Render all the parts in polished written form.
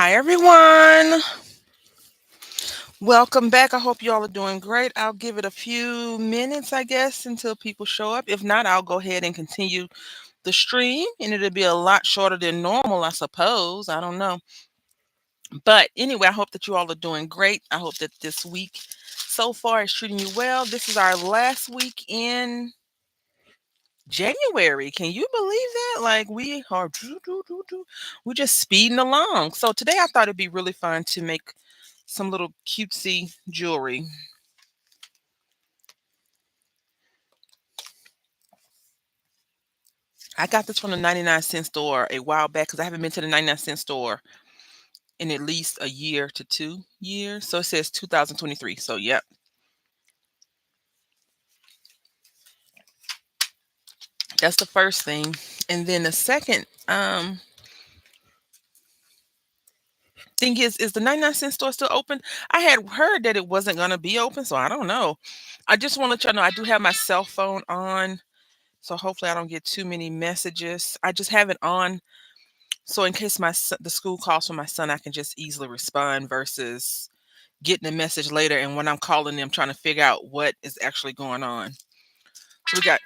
Hi, everyone. Welcome back. I hope you all are doing great. I'll give it a few minutes, I guess, until people show up. If not, I'll go ahead and continue the stream, and it'll be a lot shorter than normal, I suppose. I don't know. But anyway, I hope that you all are doing great. I hope that this week so far is treating you well. This is our last week in January. Can you believe that? Like we're just speeding along. So today I thought it'd be really fun to make some little cutesy jewelry. I got this from the 99-cent store a while back because I haven't been to the 99-cent store in at least a year to 2 years. So it says 2023. So yep, that's the first thing. And then the second thing is the 99-cent store still open? I had heard that it wasn't gonna be open, so I don't know. I just want to let y'all know I do have my cell phone on. So hopefully I don't get too many messages. I just have it on so in case the school calls for my son, I can just easily respond versus getting a message later and when I'm calling them trying to figure out what is actually going on. So we got,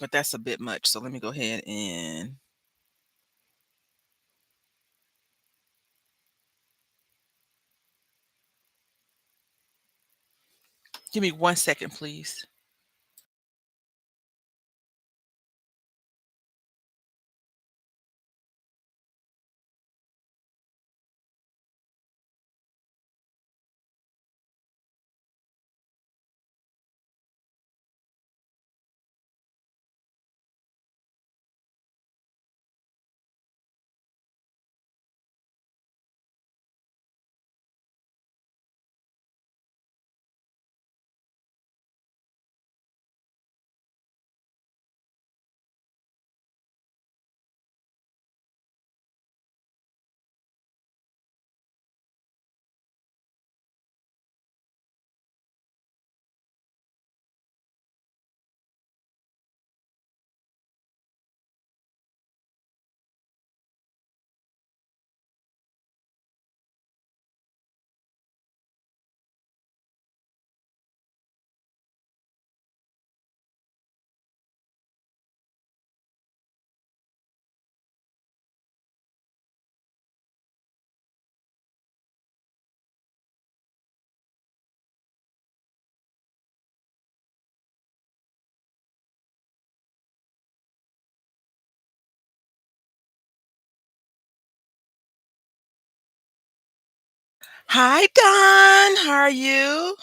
but that's a bit much. So let me go ahead and give me 1 second, please. Hi, Don. How are you?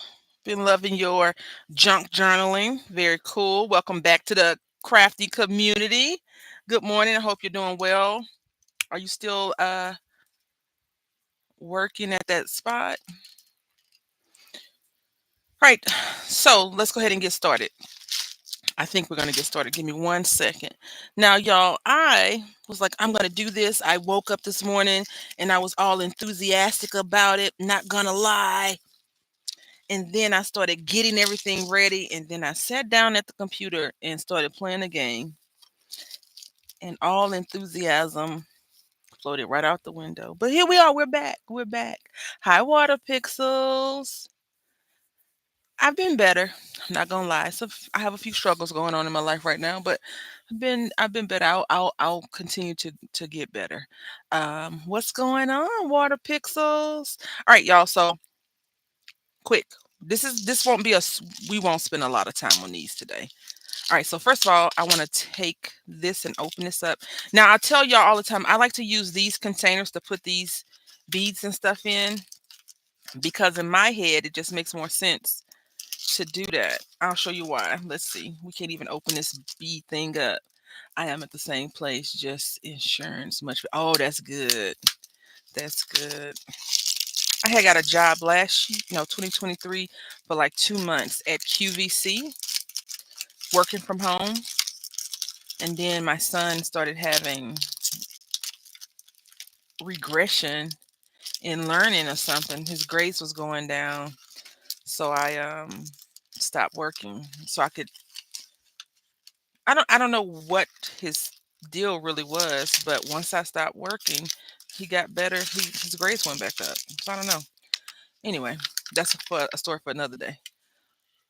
Been loving your junk journaling. Very cool. Welcome back to the crafty community. Good morning. I hope you're doing well. Are you still working at that spot? Right. So let's go ahead and get started. I think we're going to get started. Give me 1 second. Now, y'all, I was like, I'm going to do this. I woke up this morning and I was all enthusiastic about it. Not going to lie. And then I started getting everything ready. And then I sat down at the computer and started playing a game. And all enthusiasm floated right out the window. But here we are. We're back. We're back. Hi, Water Pixels. I've been better. I'm not gonna lie. So I have a few struggles going on in my life right now, but I've been better. I'll continue to get better. What's going on, Water Pixels? All right, y'all. So quick. This won't be we won't spend a lot of time on these today. All right. So first of all, I want to take this and open this up. Now I tell y'all all the time. I like to use these containers to put these beads and stuff in because in my head it just makes more sense to do that. I'll show you why. Let's see. We can't even open this bead thing up. I am at the same place, just insurance much. Oh, that's good. That's good. I had got a job last year, 2023 for like 2 months at QVC, working from home. And then my son started having regression in learning or something. His grades was going down. So I stopped working so I don't know what his deal really was, but once I stopped working, he got better. His grades went back up. So I don't know. Anyway, that's for a story for another day.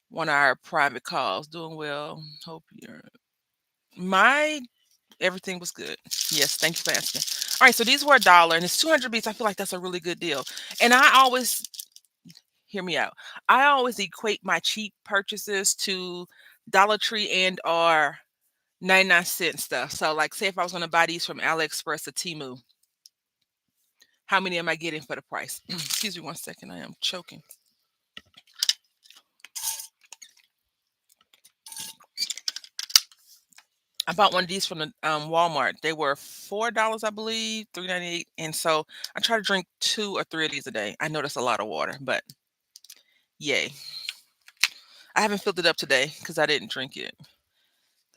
One of our private calls. Doing well. Hope you're. My everything was good. Yes, thank you for asking. All right, so these were $1, and it's 200 beats. I feel like that's a really good deal. And I always hear me out. I always equate my cheap purchases to Dollar Tree and or 99-cent stuff. So, like, say if I was going to buy these from AliExpress or Temu, how many am I getting for the price? Excuse me one second. I am choking. I bought one of these from the Walmart. They were $4, I believe, 3.98. And so I try to drink 2 or 3 of these a day. I know that's a lot of water, but yay. I haven't filled it up today because I didn't drink it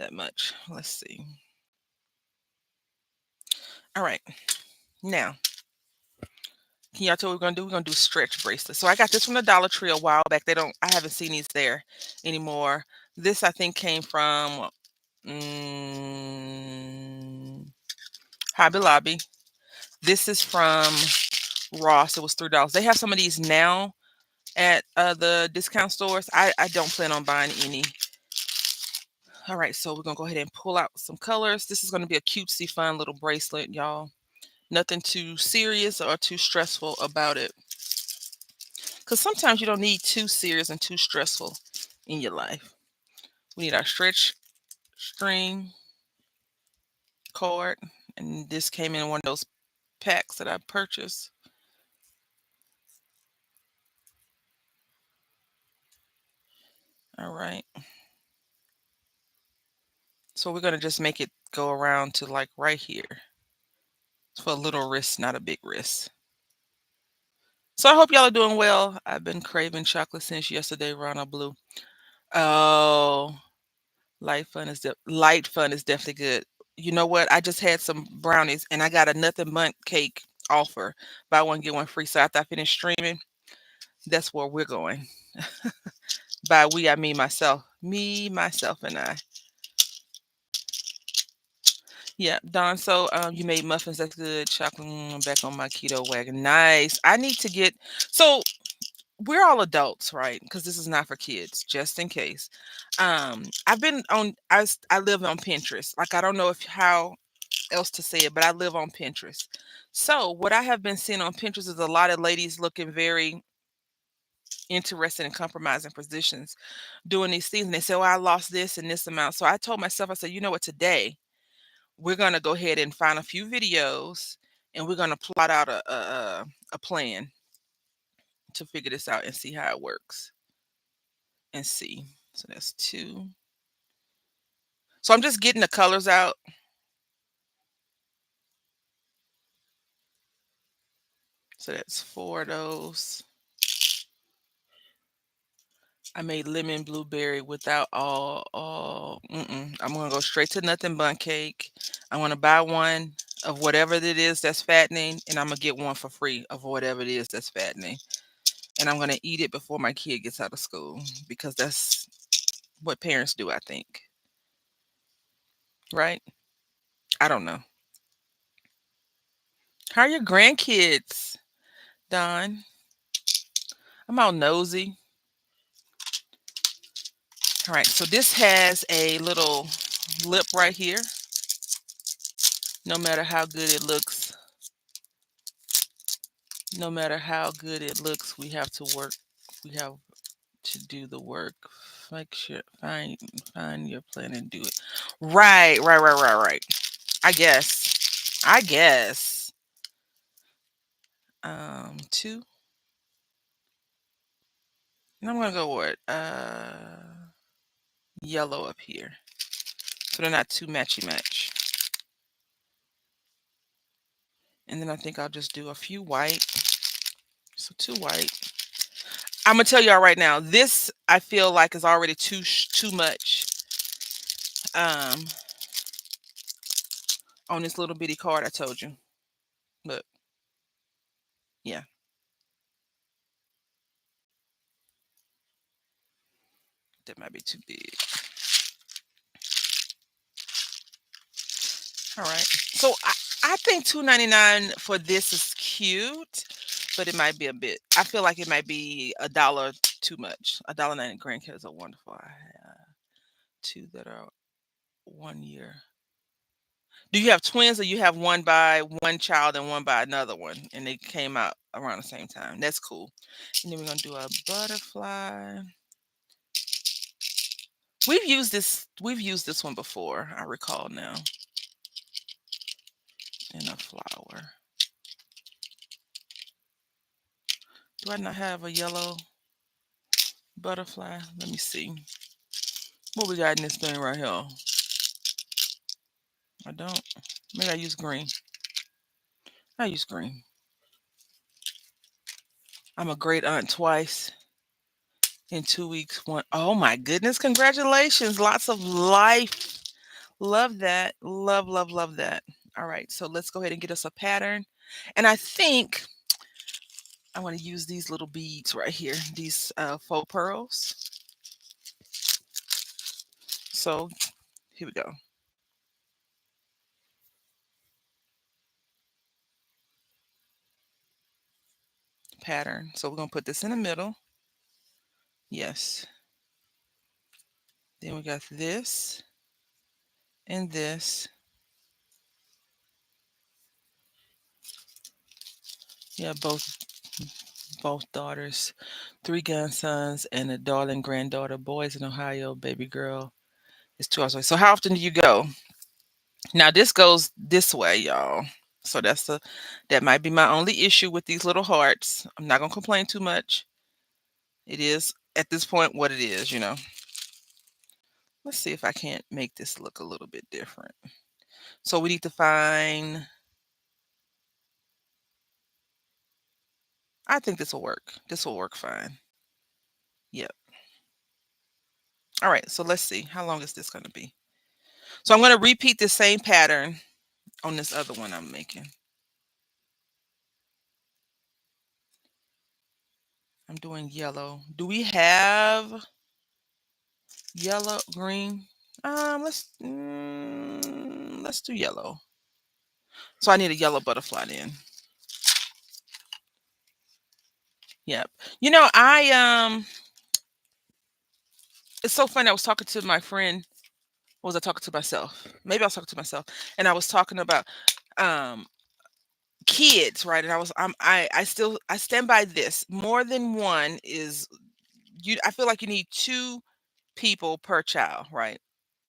that much. Let's see. All right. Now, can y'all tell what we're gonna do? We're gonna do stretch bracelets. So I got this from the Dollar Tree a while back. I haven't seen these there anymore. This I think came from mm, Hobby Lobby. This is from Ross. It was $3. They have some of these now at the discount stores. I don't plan on buying any. All right, so we're gonna go ahead and pull out some colors. This is gonna be a cutesy, fun little bracelet, y'all. Nothing too serious or too stressful about it. Because sometimes you don't need too serious and too stressful in your life. We need our stretch string cord, and this came in one of those packs that I purchased. All right. So we're gonna just make it go around to like right here. It's for a little wrist, not a big wrist. So I hope y'all are doing well. I've been craving chocolate since yesterday, Ronald Blue. Oh, light fun is definitely good. You know what? I just had some brownies and I got a nothing bundt cake offer. Buy one get one free. So after I finish streaming, that's where we're going. By we, I mean myself. Me, myself, and I. Yeah, Don. So you made muffins. That's good. Chocolate. I'm back on my keto wagon. Nice. I need to get. So we're all adults, right? Because this is not for kids. Just in case. I've been on. I live on Pinterest. Like I don't know if how else to say it, but I live on Pinterest. So what I have been seeing on Pinterest is a lot of ladies looking very interested in compromising positions, doing these things. And they say, "Oh, I lost this and this amount." So I told myself, I said, you know what, today we're gonna go ahead and find a few videos and we're gonna plot out a plan to figure this out and see how it works and see. So that's two. So I'm just getting the colors out. So that's four of those. I made lemon blueberry without I'm gonna go straight to nothing bun cake. I want to buy one of whatever it is that's fattening, and I'm gonna get one for free of whatever it is that's fattening. And I'm gonna eat it before my kid gets out of school because that's what parents do, I think. Right? I don't know. How are your grandkids, Don? I'm all nosy. All right, so this has a little lip right here. No matter how good it looks, no matter how good it looks, we have to work. We have to do the work. Make sure find your plan and do it. Right. I guess. I guess. Two. And I'm gonna go with yellow up here. So they're not too matchy match. And then I think I'll just do a few white. So two white. I'm gonna tell y'all right now. This I feel like is already too much. Um, on this little bitty card I told you. Look, yeah. That might be too big. All right. So I think 2.99 for this is cute, but it might be a bit. I feel like it might be a dollar too much. $1.90. Grandkids are wonderful. I have two that are 1 year. Do you have twins or you have one by one child and one by another one? And they came out around the same time. That's cool. And then we're gonna do a butterfly. We've used this one before, I recall now. And a flower. Do I not have a yellow butterfly? Let me see. What we got in this thing right here? I don't. Maybe I use green. I use green. I'm a great aunt twice in 2 weeks. One. Oh my goodness! Congratulations! Lots of life. Love that. Love, love, love that. All right. So let's go ahead and get us a pattern. And I think I want to use these little beads right here. These faux pearls. So here we go. Pattern. So we're gonna put this in the middle. Yes. Then we got this and this. Yeah, both daughters, three grandsons, and a darling granddaughter. Boys in Ohio, baby girl is 2 hours away. So how often do you go? Now this goes this way, y'all. So that might be my only issue with these little hearts. I'm not gonna complain too much. It is at this point what it is. Let's see if I can't make this look a little bit different. So we need to find. I think this will work. This will work fine. Yep. All right. So let's see. How long is this gonna be? So I'm gonna repeat the same pattern on this other one I'm making. I'm doing yellow. Do we have yellow, green? Let's do yellow. So I need a yellow butterfly then. Yep. I it's so funny. I was talking to my friend. Or was I talking to myself? Maybe I was talking to myself, and I was talking about um kids, right? And I stand by this. More than one is you. I feel like you need two people per child, right?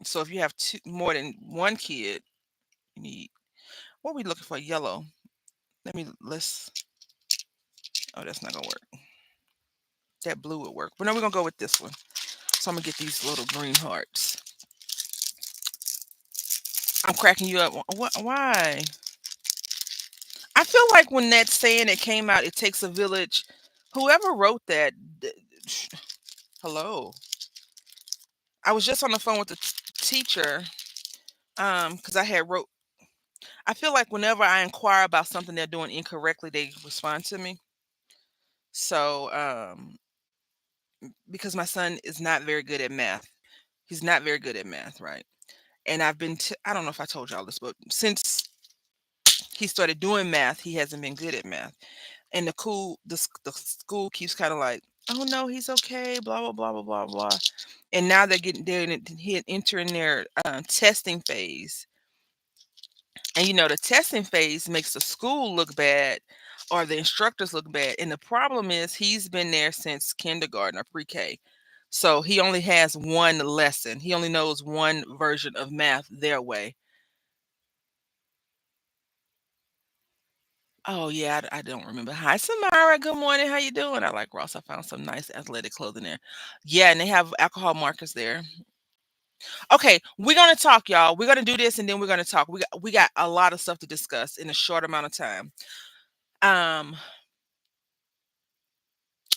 So if you have more than one kid, you need. What are we looking for? Yellow. Let's. Oh, that's not gonna work. That blue would work. But no, we're gonna go with this one. So I'm gonna get these little green hearts. I'm cracking you up. What? Why? I feel like when that saying that came out, it takes a village. Whoever wrote that, hello. I was just on the phone with the teacher, because I had wrote. I feel like whenever I inquire about something they're doing incorrectly, they respond to me. So, because my son is not very good at math, he's not very good at math, right? And I don't know if I told y'all this, but since he started doing math, he hasn't been good at math. And the school keeps kind of like, oh no, he's okay, blah blah blah blah blah blah. And now they're entering their testing phase. And the testing phase makes the school look bad or the instructors look bad. And the problem is he's been there since kindergarten or pre-K. So he only has one lesson. He only knows one version of math their way. Oh yeah, I don't remember. Hi Samara, good morning. How you doing? I like Ross. I found some nice athletic clothing there. Yeah, and they have alcohol markers there. Okay, we're gonna talk, y'all. We're gonna do this and then we're gonna talk. We got a lot of stuff to discuss in a short amount of time. Um,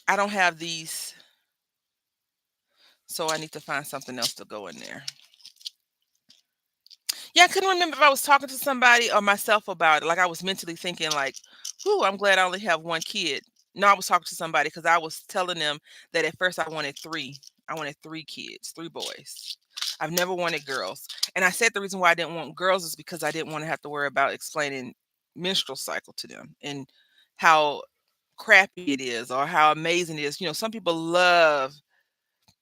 I don't have these, so I need to find something else to go in there. Yeah, I couldn't remember if I was talking to somebody or myself about it. Like I was mentally thinking, like, "Whew, I'm glad I only have one kid." No, I was talking to somebody because I was telling them that at first I wanted three. I wanted three kids, three boys. I've never wanted girls. And I said the reason why I didn't want girls is because I didn't want to have to worry about explaining menstrual cycle to them and how crappy it is or how amazing it is. Some people love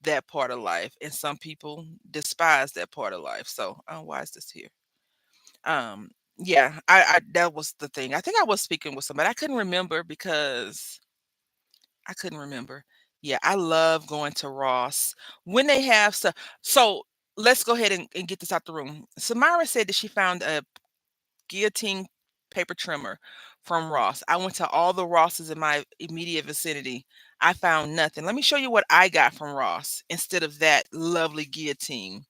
that part of life and some people despise that part of life. So, why is this here? Um, yeah, I that was the thing. I think I was speaking with somebody. I couldn't remember because I couldn't remember. Yeah, I love going to Ross when they have stuff. So let's go ahead and get this out the room. Samara said that she found a guillotine paper trimmer from Ross. I went to all the Rosses in my immediate vicinity. I found nothing. Let me show you what I got from Ross instead of that lovely guillotine.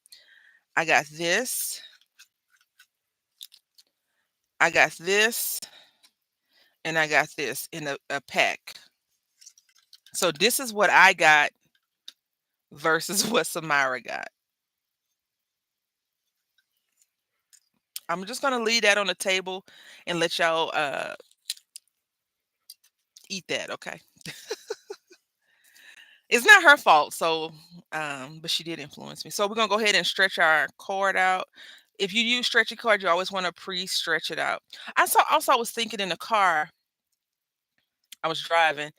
I got this. I got this. And I got this in a pack. So this is what I got versus what Samara got. I'm just gonna leave that on the table and let y'all eat that, okay? It's not her fault, so but she did influence me. So we're gonna go ahead and stretch our cord out. If you use stretchy cord, you always want to pre-stretch it out. I was thinking in the car, I was driving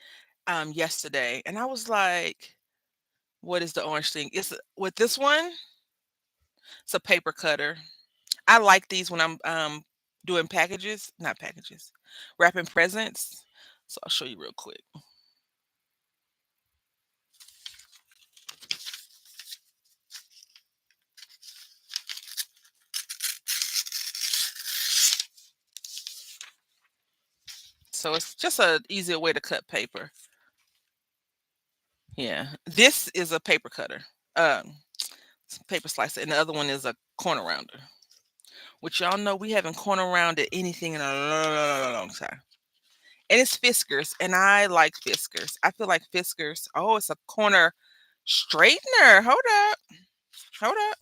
yesterday, and I was like, what is the orange thing? It's with this one, it's a paper cutter. I like these when I'm doing packages, not packages, wrapping presents. So I'll show you real quick. So it's just a easier way to cut paper. Yeah. This is a paper cutter. It's a paper slicer, and the other one is a corner rounder. Which y'all know we haven't corner rounded anything in a long time. And it's Fiskars, and I like Fiskars. I feel like Fiskars. Oh, it's a corner straightener. Hold up. Hold up.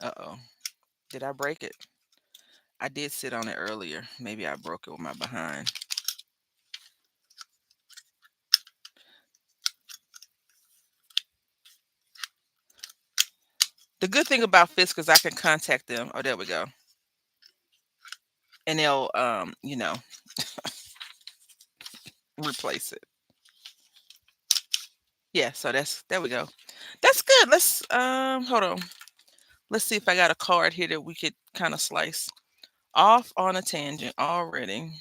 Uh-oh. Did I break it? I did sit on it earlier. Maybe I broke it with my behind. The good thing about Fiskars, I can contact them. Oh, there we go. And they'll replace it. Yeah, so there we go. That's good. Let's hold on. Let's see if I got a card here that we could kind of slice off on a tangent already.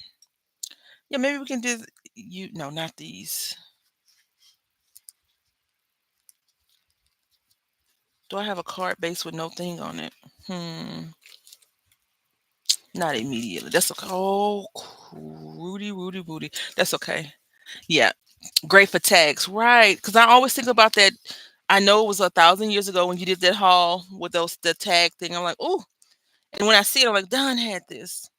Yeah, maybe we can do you no, not these. Do I have a card base with no thing on it? Not immediately. That's okay. Oh, Rudy, Rudy, Rudy. That's okay. Yeah, great for tags, right? Because I always think about that. I know it was 1,000 years ago when you did that haul with the tag thing. I'm like, oh, and when I see it, I'm like, Don had this.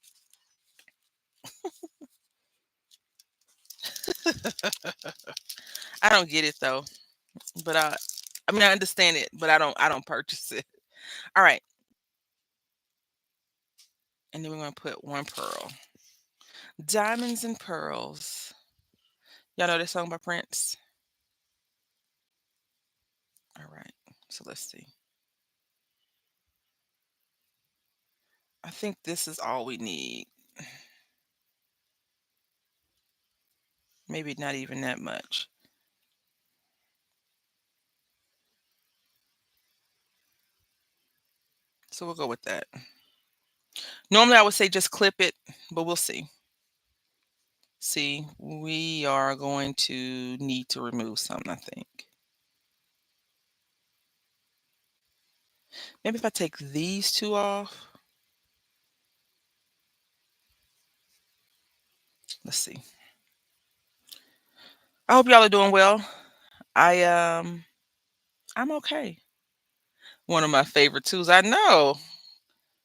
I don't get it though, but I mean, I understand it, but I don't purchase it. All right, and then we're gonna put one pearl, diamonds and pearls. Y'all know that song by Prince? All right, so let's see. I think this is all we need. Maybe not even that much. So we'll go with that. Normally, I would say just clip it, but we'll see. See, we are going to need to remove something, I think. Maybe if I take these two off. Let's see. I hope y'all are doing well. I I'm okay. One of my favorite tools. I know.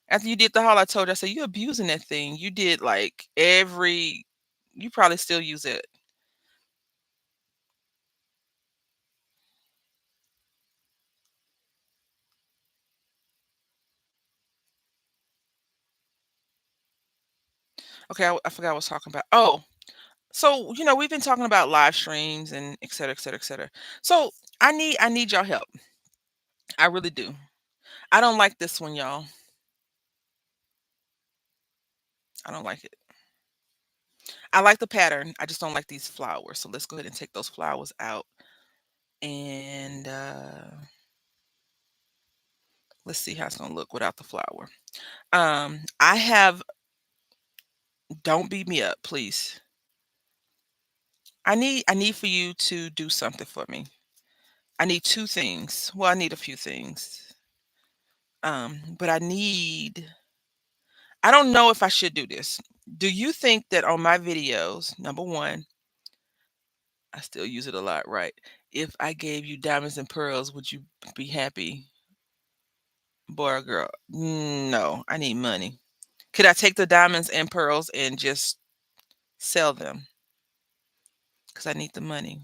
After you did the haul, I told you, I said, you abusing that thing. You did like you probably still use it. Okay, I forgot what I was talking about. Oh, So, we've been talking about live streams and et cetera, et cetera, et cetera. So I need y'all help. I really do. I don't like this one, y'all. I don't like it. I like the pattern. I just don't like these flowers. So let's go ahead and take those flowers out. And let's see how it's gonna look without the flower. I have don't beat me up, please. I need for you to do something for me. I need two things. Well, I need a few things. But I don't know if I should do this. Do you think that on my videos, number one, I still use it a lot, right? If I gave you diamonds and pearls, would you be happy, boy or girl? No, I need money. Could I take the diamonds and pearls and just sell them? Because I need the money.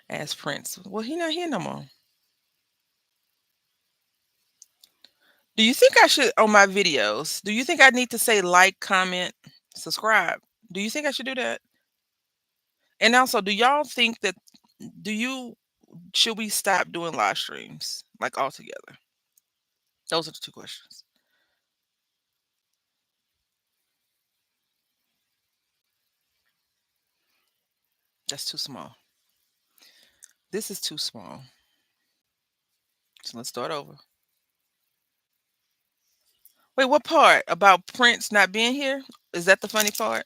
Ask Prince. Well, he not here no more. Do you think I should on my videos? Do you think I need to say like, comment, subscribe? Do you think I should do that? And also, do y'all think that do you should we stop doing live streams like altogether? Those are the two questions. That's too small. This is too small. So let's start over. Wait, what part about Prince not being here? Is that the funny part?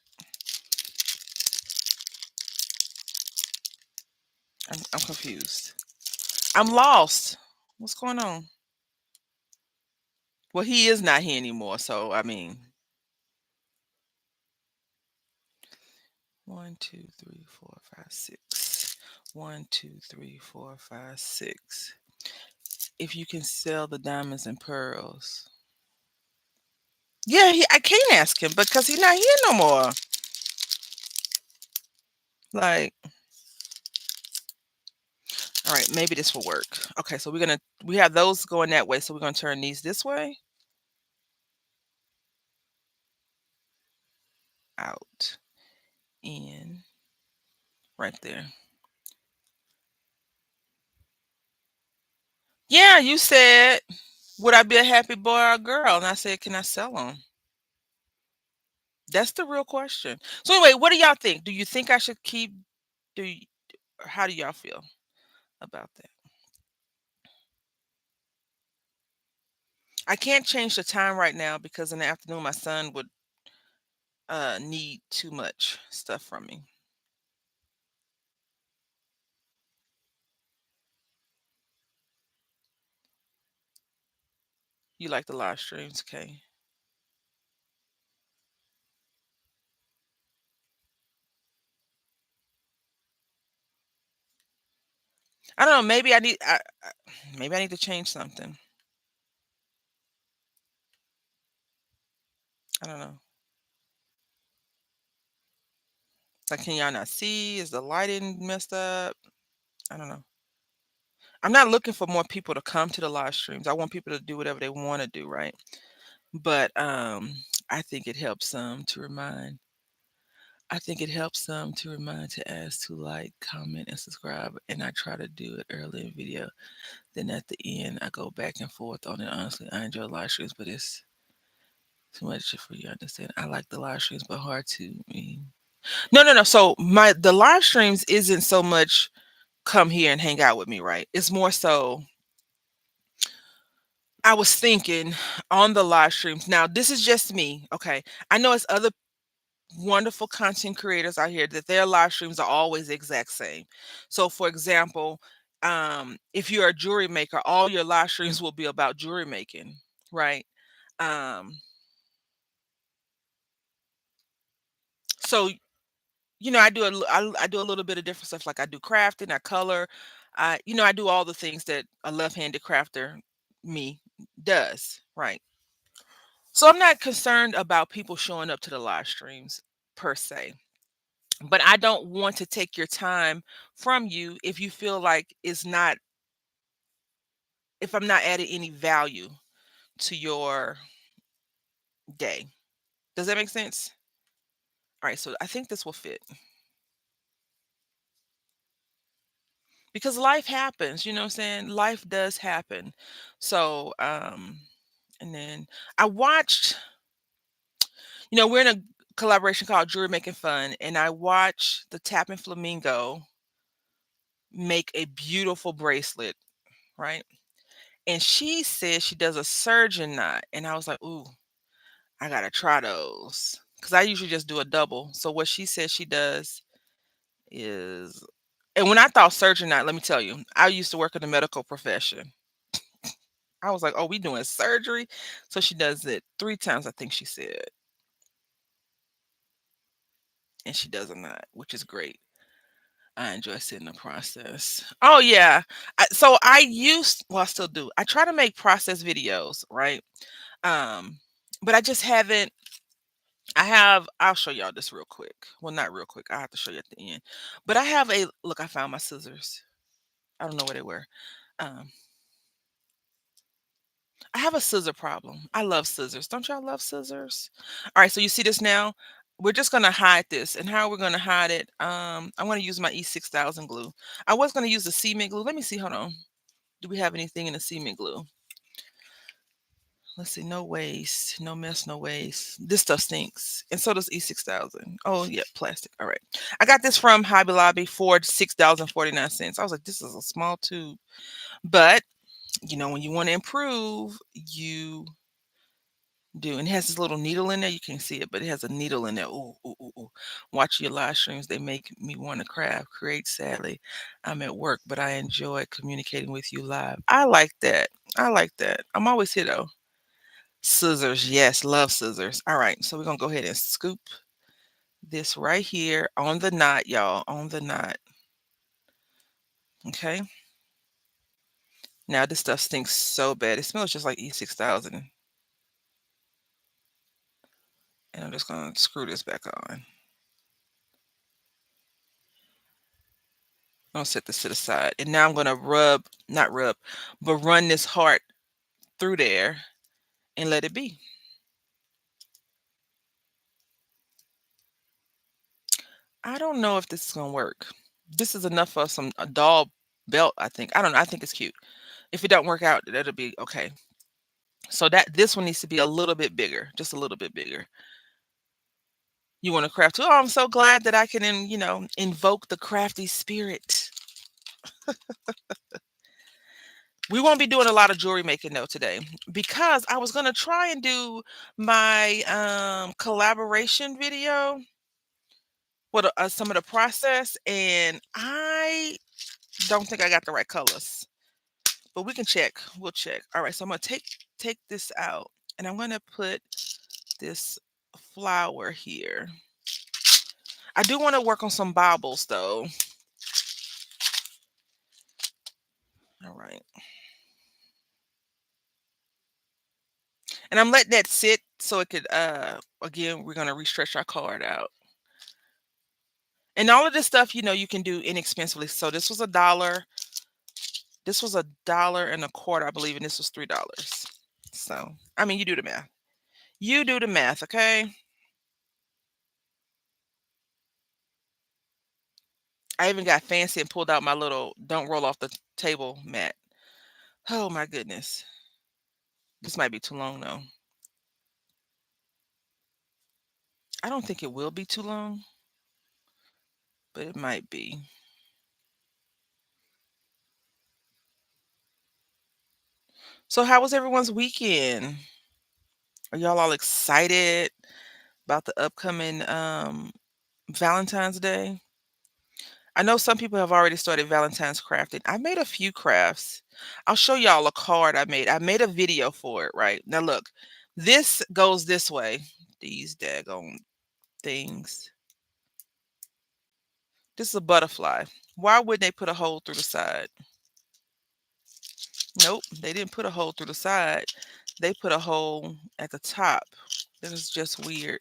I'm confused. I'm lost. What's going on? Well, he is not here anymore. So I mean, one, two, three, four, five, six. One, two, three, four, five, six. If you can sell the diamonds and pearls. Yeah, I can't ask him because he's not here no more. Like, all right, maybe this will work. Okay, so we have those going that way, so we're gonna turn these this way, out, in, right there. Yeah, you said, would I be a happy boy or a girl? And I said, can I sell them? That's the real question. So anyway, what do y'all think? Do you think I should keep? Do you, or how do y'all feel about that? I can't change the time right now because in the afternoon my son would need too much stuff from me. You like the live streams, okay? I don't know. Maybe I need to change something. I don't know. Like, can y'all not see? Is the lighting messed up? I don't know. I'm not looking for more people to come to the live streams. I want people to do whatever they want to do, right? But I think it helps them to remind. I think it helps them to remind to ask to like, comment, and subscribe. And I try to do it early in video. Then at the end, I go back and forth on it. Honestly, I enjoy live streams, but it's too much for you to understand. I like the live streams, but hard to me. No, no, no. So the live streams isn't so much come here and hang out with me, right? It's more so I was thinking on the live streams. Now, this is just me, okay? I know it's other wonderful content creators out here that their live streams are always the exact same. So, for example, if you're a jewelry maker, all your live streams will be about jewelry making, right? Um, so I do a little bit of different stuff. Like I do crafting, I color, I do all the things that a left-handed crafter me does, right? So I'm not concerned about people showing up to the live streams per se, but I don't want to take your time from you if you feel like if I'm not adding any value to your day. Does that make sense? All right, so I think this will fit because life happens, you know what I'm saying? Life does happen. So, and then I watched, we're in a collaboration called Jewelry Making Fun, and I watched the Tapping Flamingo make a beautiful bracelet, right? And she said she does a surgeon knot, and I was like, "Ooh, I gotta try those," because I usually just do a double. So what she says she does is, and when I thought surgeon knot, let me tell you, I used to work in the medical profession. I was like, "Oh, we doing surgery?" So she does it 3 times, I think she said, and she does a knot, which is great. I enjoy seeing the process. Oh yeah. So I used, well, I still do. I try to make process videos, right? Um, but I just haven't. I'll show y'all this real quick. Well, not real quick. I have to show you at the end. But I have a look. I found my scissors. I don't know where they were. Um, I have a scissor problem. I love scissors. Don't y'all love scissors? All right. So you see this now. We're just gonna hide this, and how we're gonna hide it? I'm gonna use my E6000 glue. I was gonna use the cement glue. Let me see. Hold on. Do we have anything in the cement glue? Let's see. No waste, no mess, no waste. This stuff stinks. And so does E6000. Oh, yeah, plastic. All right. I got this from Hobby Lobby for $6.49. I was like, this is a small tube. But, when you want to improve, you do. And it has this little needle in there. You can't see it, but it has a needle in there. Ooh, ooh, ooh, ooh. Watch your live streams. They make me want to create. Sadly, I'm at work, but I enjoy communicating with you live. I like that. I like that. I'm always here, though. Scissors, yes, love scissors. All right, so we're gonna go ahead and scoop this right here on the knot, y'all, on the knot. Okay. Now this stuff stinks so bad. It smells just like E6000. And I'm just gonna screw this back on. I'm gonna set this to the side. And now I'm gonna not rub, but run this heart through there and let it be. I don't know if this is gonna work. This is enough for a doll belt, I think. I don't know. I think it's cute. If it don't work out, that'll be okay. So this one needs to be a little bit bigger, just a little bit bigger. You want to craft too? Oh, I'm so glad that I can, invoke the crafty spirit. We won't be doing a lot of jewelry making though today because I was gonna try and do my collaboration video with some of the process, and I don't think I got the right colors. But we can check. We'll check. All right, so I'm gonna take this out, and I'm gonna put this flower here. I do want to work on some baubles though. All right. And I'm letting that sit so it could again, we're gonna restretch our card out. And all of this stuff, you can do inexpensively. So this was $1. This was $1.25, I believe, and this was $3. So I mean you do the math. You do the math, okay? I even got fancy and pulled out my little don't roll off the table mat. Oh my goodness. This might be too long though. I don't think it will be too long, but it might be. So how was everyone's weekend? Are y'all all excited about the upcoming Valentine's Day? I know some people have already started Valentine's crafting. I made a few crafts. I'll show y'all a card I made. I made a video for it, right? Now look, this goes this way. These daggone things. This is a butterfly. Why would they put a hole through the side? Nope, they didn't put a hole through the side. They put a hole at the top. This is just weird.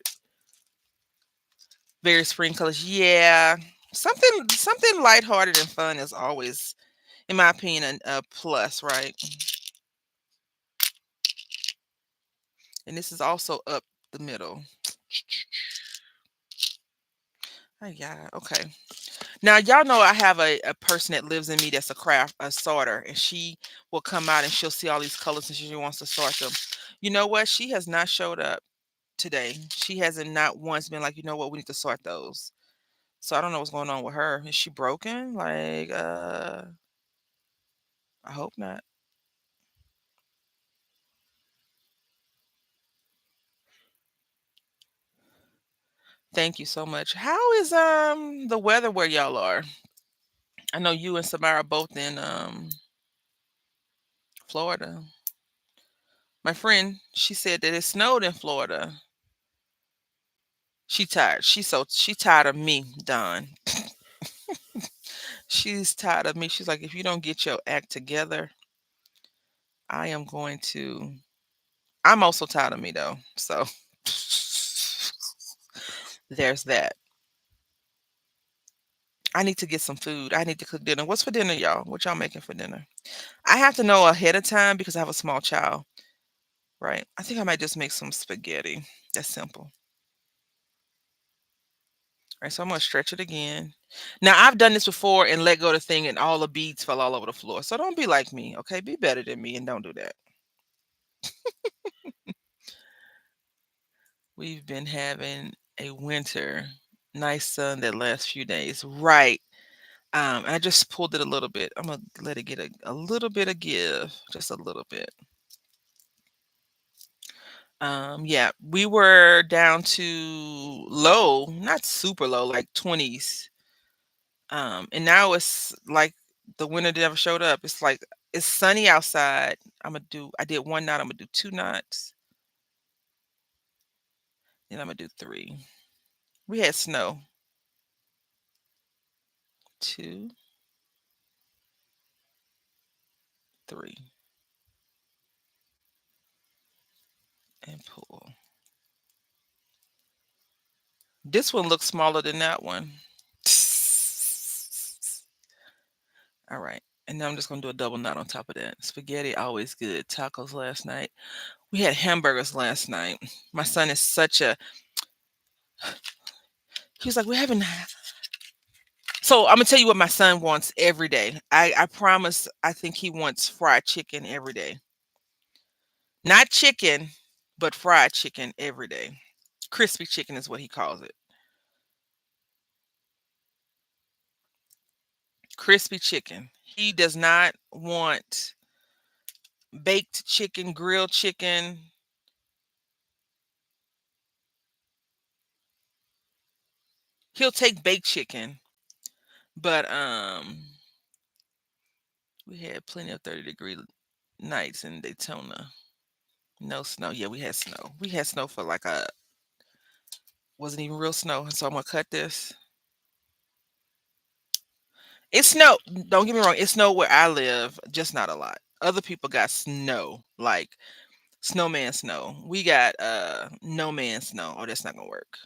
Very spring colors. Yeah. Something lighthearted and fun is always, in my opinion, a plus, right? And this is also up the middle. Oh yeah, okay. Now y'all know I have a person that lives in me that's a sorter, and she will come out and she'll see all these colors and she wants to sort them. You know what? She has not showed up today. She hasn't not once been like, you know what, we need to sort those. So I don't know what's going on with her. Is she broken? Like, I hope not. Thank you so much. How is the weather where y'all are? I know you and Samara are both in Florida. My friend, she said that it snowed in Florida. She tired. She tired of me, Don. She's tired of me. She's like, if you don't get your act together, I am going to. I'm also tired of me though. So there's that. I need to get some food. I need to cook dinner. What's for dinner, y'all? What y'all making for dinner? I have to know ahead of time because I have a small child, right? I think I might just make some spaghetti. That's simple. Right, so I'm gonna stretch it again. Now I've done this before and let go of the thing and all the beads fell all over the floor. So don't be like me, okay? Be better than me and don't do that. We've been having a winter, nice sun that last few days. Right. And I just pulled it a little bit. I'm gonna let it get a little bit of give, just a little bit. Yeah, we were down to low, not super low, like 20s. And now it's like the winter never showed up. It's like it's sunny outside. I did 1 knot, I'm gonna do 2 knots, then I'm gonna do three. We had snow. Two, three, and pull. This one looks smaller than that one. All right. And now I'm just gonna do a double knot on top of that. Spaghetti, always good. Tacos last night. We had hamburgers last night. My son is such a he was like, we're having so I'm gonna tell you what my son wants every day. I promise I think he wants fried chicken every day. Not chicken, but fried chicken every day. Crispy chicken is what he calls it. Crispy chicken. He does not want baked chicken, grilled chicken. He'll take baked chicken, but we had plenty of 30-degree nights in Daytona. No snow. Yeah, we had snow. We had snow for like a wasn't even real snow. So I'm gonna cut this. It snowed. Don't get me wrong. It snowed where I live, just not a lot. Other people got snow, like snowman snow. We got no man snow. Oh, that's not gonna work.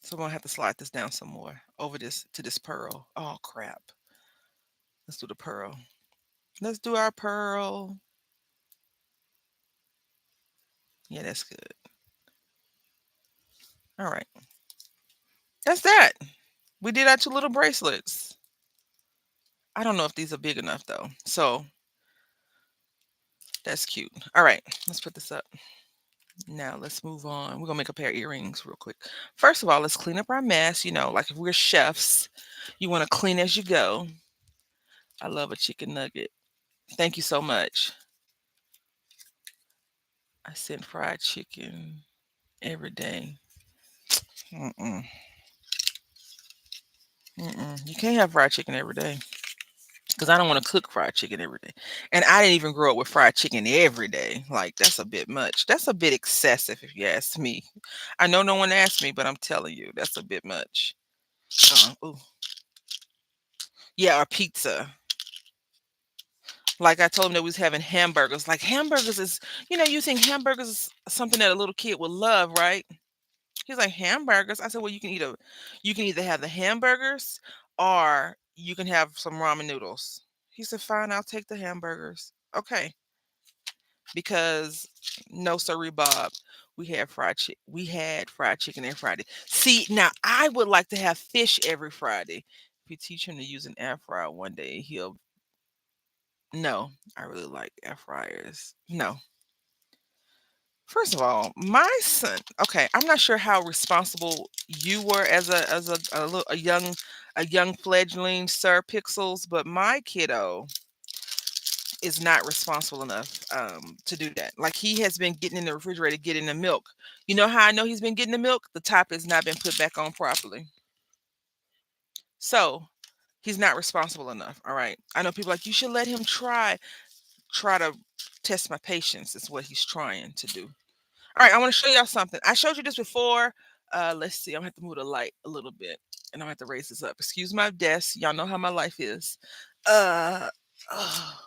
So I'm gonna have to slide this down some more over this to this pearl. Oh crap. Let's do the pearl. Let's do our pearl. Yeah, that's good. All right. That's that. We did our two little bracelets. I don't know if these are big enough though. So that's cute. All right, let's put this up. Now let's move on. We're gonna make a pair of earrings real quick. First of all, let's clean up our mess. You know, like if we're chefs, you want to clean as you go. I love a chicken nugget. Thank you so much. I sent fried chicken every day. Mm-mm, mm-mm. You can't have fried chicken every day because I don't want to cook fried chicken every day. And I didn't even grow up with fried chicken every day. Like that's a bit much. That's a bit excessive if you ask me. I know no one asked me, but I'm telling you, that's a bit much. Ooh. Yeah, or pizza. Like I told him that we was having hamburgers. Like hamburgers is, you think hamburgers is something that a little kid would love, right? He's like hamburgers. I said, well, you can either have the hamburgers or you can have some ramen noodles. He said, fine, I'll take the hamburgers. Okay. because no sirree Bob. We had fried chicken every Friday. See, now I would like to have fish every Friday. If you teach him to use an air fryer one day, he'll no, I really like air fryers. No. First of all, my son, okay, I'm not sure how responsible you were as a young fledgling Sir Pixels, but my kiddo is not responsible enough to do that. Like he has been getting in the refrigerator, getting the milk. You know how I know he's been getting the milk? The top has not been put back on properly. So he's not responsible enough. All right. I know people like you should let him try to test my patience is what he's trying to do. All right, I want to show y'all something. I showed you this before. Let's see. I'm gonna have to move the light a little bit, and I'm gonna have to raise this up. Excuse my desk. Y'all know how my life is. Uh, oh,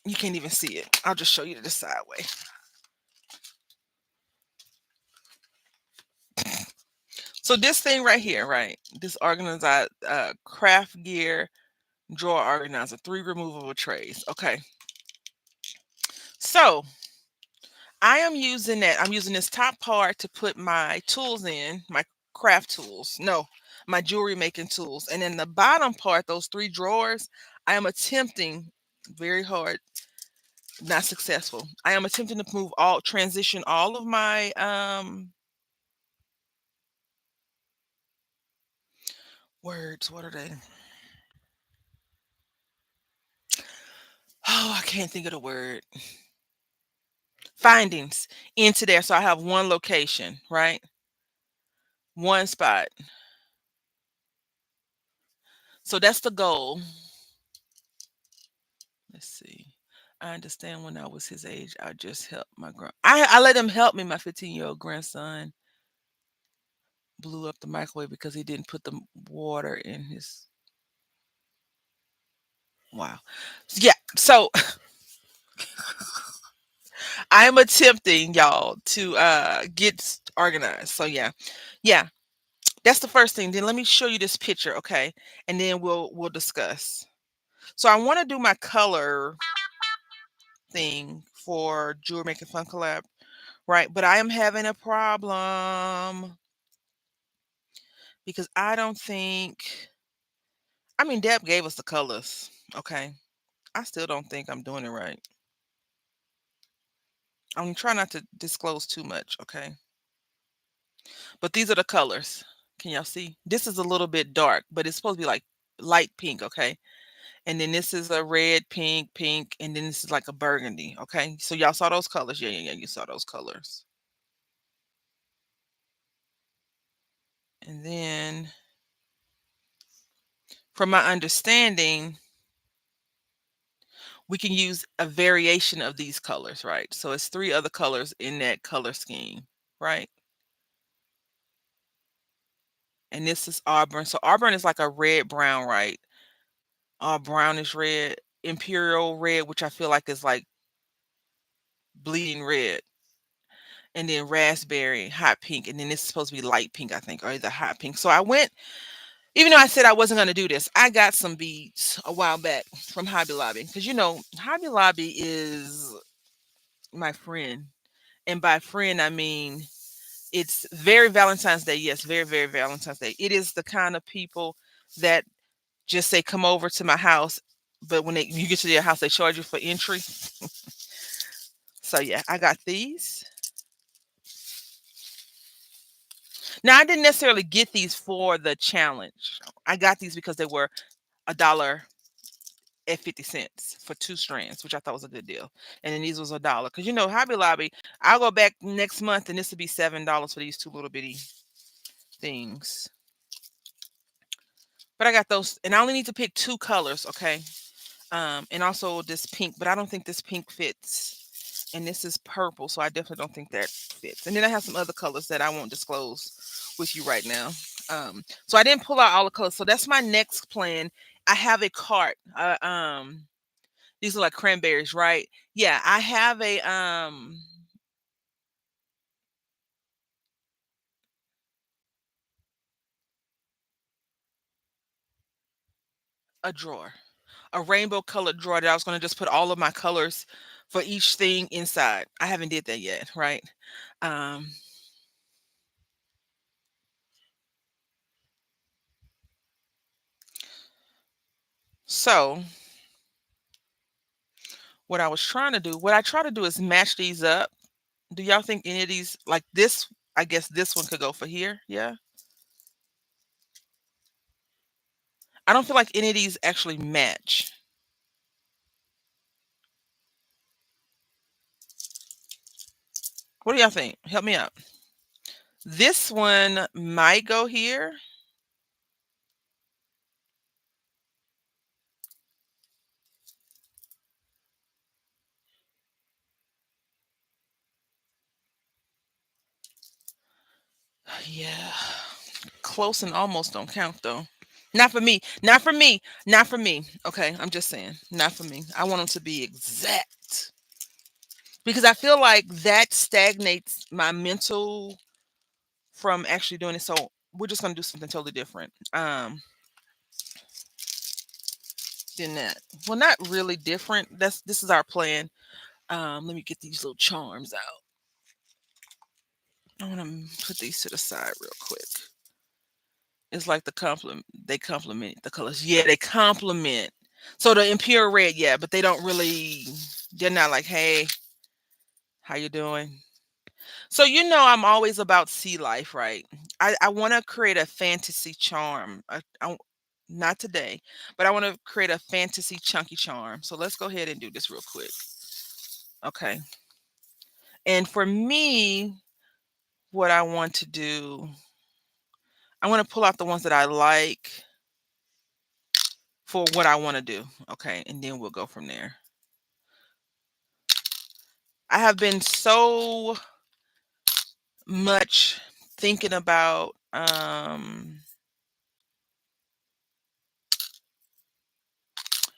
you can't even see it. I'll just show you the side way. So this thing right here, right? This organizer, craft gear drawer organizer, 3 removable trays. Okay, so I am using that. I'm using this top part to put my tools in, my craft tools. No, my jewelry making tools. And then the bottom part, those 3 drawers, I am attempting very hard, not successful. I am attempting to transition all of my words. What are they? Oh, I can't think of the word. Findings into there. So I have one location, right? One spot. So that's the goal. Let's see. I understand when I was his age, I just helped my I let him help me. My 15-year-old grandson blew up the microwave because he didn't put the water in his. Wow. Yeah. So I am attempting, y'all, to get organized. So yeah. Yeah. That's the first thing. Then let me show you this picture, okay? And then we'll discuss. So I want to do my color thing for Jewelry Making Fun collab, right? But I am having a problem because I don't think I mean, Deb gave us the colors, okay? I still don't think I'm doing it right. I'm trying not to disclose too much, okay? But these are the colors. Can y'all see? This is a little bit dark, but it's supposed to be like light pink, okay? And then this is a red, pink, pink, and then this is like a burgundy, okay? So y'all saw those colors? Yeah, yeah, yeah, you saw those colors. And then from my understanding, we can use a variation of these colors, right? So it's 3 other colors in that color scheme, right? And this is auburn. So auburn is like a red brown, right? Brownish red, imperial red, which I feel like is like bleeding red, and then raspberry, hot pink, and then this is supposed to be light pink, I think, or either hot pink. So I went, even though I said I wasn't going to do this, I got some beads a while back from Hobby Lobby because Hobby Lobby is my friend, and by friend I mean it's very Valentine's Day. Yes, very, very Valentine's Day. It is the kind of people that just say, "Come over to my house," but when you get to their house, they charge you for entry. So yeah, I got these. Now I didn't necessarily get these for the challenge. I got these because they were $1 at 50 cents for 2 strands, which I thought was a good deal. And then these was $1 because Hobby Lobby. I'll go back next month and this will be $7 for these 2 little bitty things. But I got those, and I only need to pick 2 colors, okay? And also this pink, but I don't think this pink fits. And this is purple, so I definitely don't think that fits. And then I have some other colors that I won't disclose with you right now. So I didn't pull out all the colors. So that's my next plan. I have a cart. These are like cranberries, right? Yeah, I have a drawer. a rainbow colored drawer that I was gonna just put all of my colors for each thing inside. I haven't did that yet, right? Um, so what I try to do is match these up. Do y'all think any of these like this? I guess this one could go for here. Yeah. I don't feel like any of these actually match. What do y'all think? Help me out. This one might go here. Yeah. Close and almost don't count though. Not for me. Not for me. Not for me. Okay, I'm just saying. Not for me. I want them to be exact because I feel like that stagnates my mental from actually doing it. So we're just gonna do something totally different. Than that. Well, not really different. This is our plan. Let me get these little charms out. I want to put these to the side real quick. It's like they complement the colors. Yeah, they complement. So the impure red, yeah, but they don't really. They're not like, hey, how you doing? So I'm always about sea life, right? I want to create a fantasy charm. Not today, but I want to create a fantasy chunky charm. So let's go ahead and do this real quick. Okay. And for me, what I want to do, I want to pull out the ones that I like for what I want to do. Okay. And then we'll go from there. I have been so much thinking about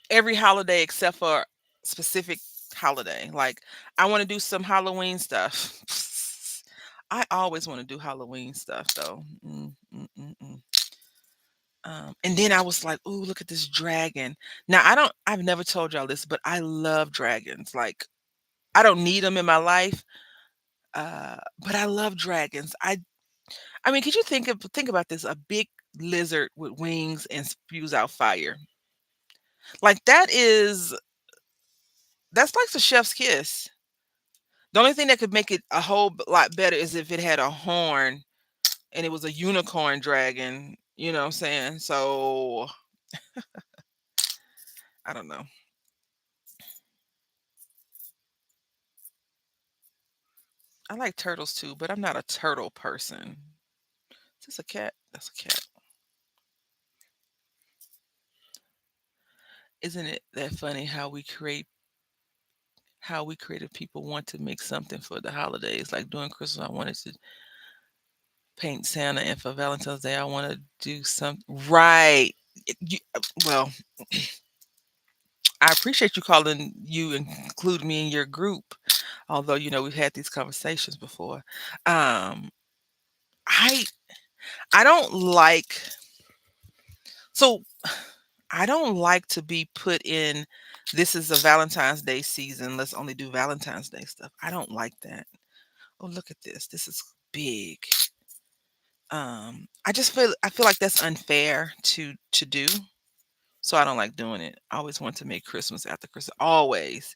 every holiday except for specific holiday. Like I want to do some Halloween stuff. I always want to do Halloween stuff though. Mm. And then I was like, "Ooh, look at this dragon." Now I've never told y'all this, but I love dragons. Like I don't need them in my life, but I love dragons. I mean, could you think about this? A big lizard with wings and spews out fire. Like that's like the chef's kiss. The only thing that could make it a whole lot better is if it had a horn and it was a unicorn dragon. You know what I'm saying? So I don't know. I like turtles too, but I'm not a turtle person. Is this a cat? That's a cat. Isn't it that funny how we creative people want to make something for the holidays? Like during Christmas, I wanted to paint Santa, and for Valentine's Day, I want to do something. Right. Well, I appreciate you including me in your group. Although we've had these conversations before. Um, I I don't like so I don't like to be put in. This is a Valentine's Day season. Let's only do Valentine's Day stuff. I don't like that. Oh, look at this. This is big. I feel like that's unfair to do. So I don't like doing it. I always want to make Christmas after Christmas. Always.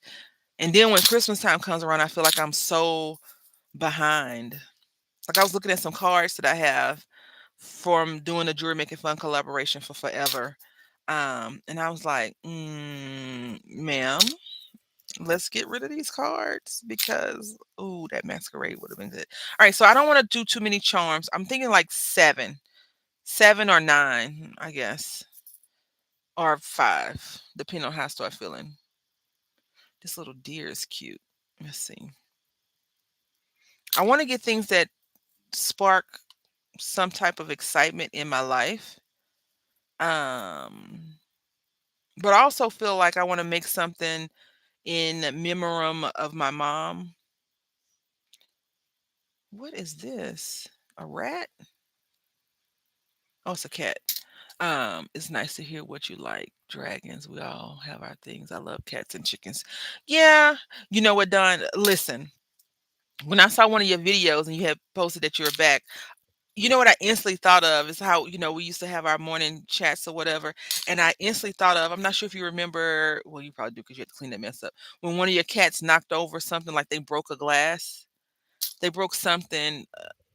And then when Christmas time comes around, I feel like I'm so behind. Like I was looking at some cards that I have from doing the Jewelry Making Fun collaboration for forever. And I was like, ma'am, let's get rid of these cards because that masquerade would have been good. All right, so I don't want to do too many charms. I'm thinking like seven or nine, I guess, or five, depending on how I start feeling. This little deer is cute. Let's see. I want to get things that spark some type of excitement in my life. Um, but I also feel like I want to make something in memoriam of my mom. What is this? A rat? Oh, it's a cat. It's nice to hear what you like. Dragons, we all have our things. I love cats and chickens. Yeah, you know what, Don? Listen, when I saw one of your videos and you had posted that you were back, you know what I instantly thought of is how, we used to have our morning chats or whatever. And I instantly thought of, I'm not sure if you remember, well, you probably do because you had to clean that mess up. When one of your cats knocked over something, like they broke a glass, they broke something,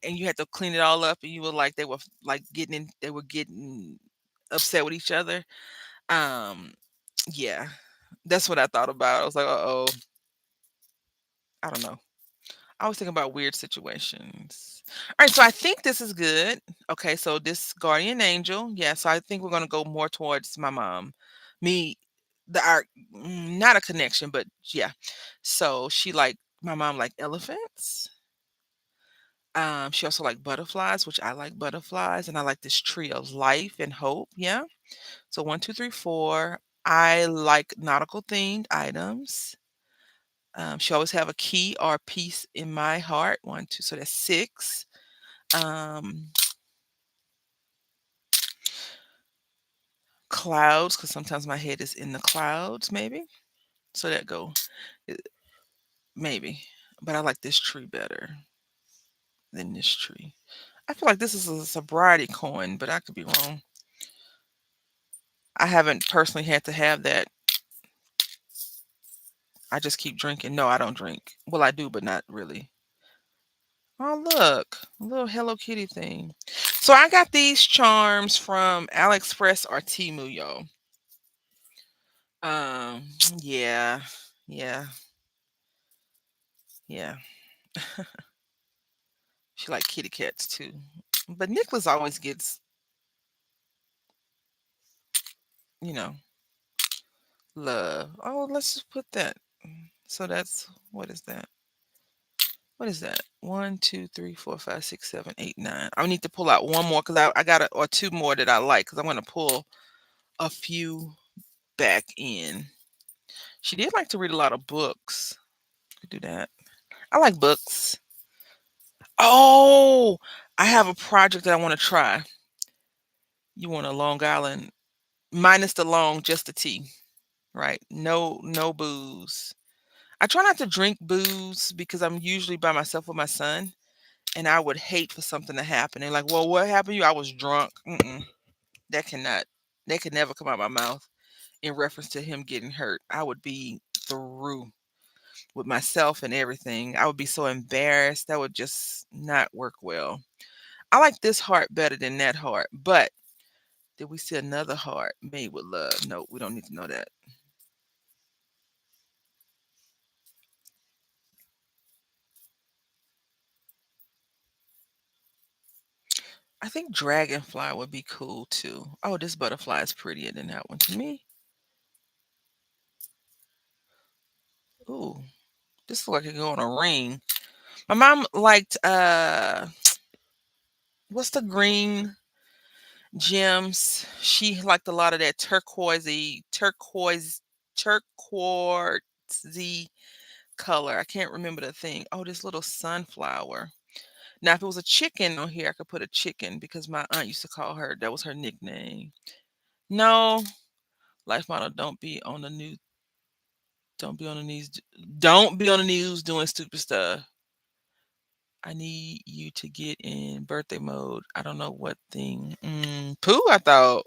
and you had to clean it all up, and you were like, they were like they were getting upset with each other. Um, yeah, that's what I thought about. I was like, oh, I don't know. I was thinking about weird situations. All right, so I think this is good. Okay, so this guardian angel, yeah. So I think we're gonna go more towards my mom, me, the art, not a connection, but yeah. So she like my mom like elephants. She also like butterflies, which I like butterflies, and I like this tree of life and hope. Yeah. So one, two, three, four. I like nautical themed items. She always have a key or a piece in my heart. One, two, so that's six. Um, Clouds, because sometimes my head is in the clouds, maybe. So that go uh, maybe. But I like this tree better than this tree. I feel like this is a sobriety coin, but I could be wrong. I haven't personally had to have that. I just keep drinking. No, I don't drink. Well, I do, but not really. Oh, look, a little Hello Kitty thing. So I got these charms from AliExpress or Temu, y'all. Um, yeah, yeah, yeah. She like kitty cats too. But Nicholas always gets, you know, love. Oh, let's just put that. So that's what is that? What is that? One, two, three, four, five, six, seven, eight, nine. I need to pull out one more because I got or two more that I like because I'm gonna pull a few back in. She did like to read a lot of books. Could do that. I like books. Oh, I have a project that I want to try. You want a Long Island minus the long, just the tea, right? No, no booze. I try not to drink booze because I'm usually by myself with my son, and I would hate for something to happen. And like, well, what happened to you? I was drunk. Mm-mm, that cannot, that could never come out my mouth in reference to him getting hurt. I would be through with myself and everything. I would be so embarrassed. That would just not work well. I like this heart better than that heart, but did we see another heart made with love? No, we don't need to know that. I think dragonfly would be cool too. Oh, this butterfly is prettier than that one to me. Ooh, this looks like it could go on a ring. My mom liked what's the green gems? She liked a lot of that turquoisey color. I can't remember the thing. Oh, this little sunflower. Now, if it was a chicken on here, I could put a chicken because my aunt used to call her. That was her nickname. No, life motto: don't be on the news. Don't be on the news. Don't be on the news doing stupid stuff. I need you to get in birthday mode. I don't know what thing. Pooh, I thought.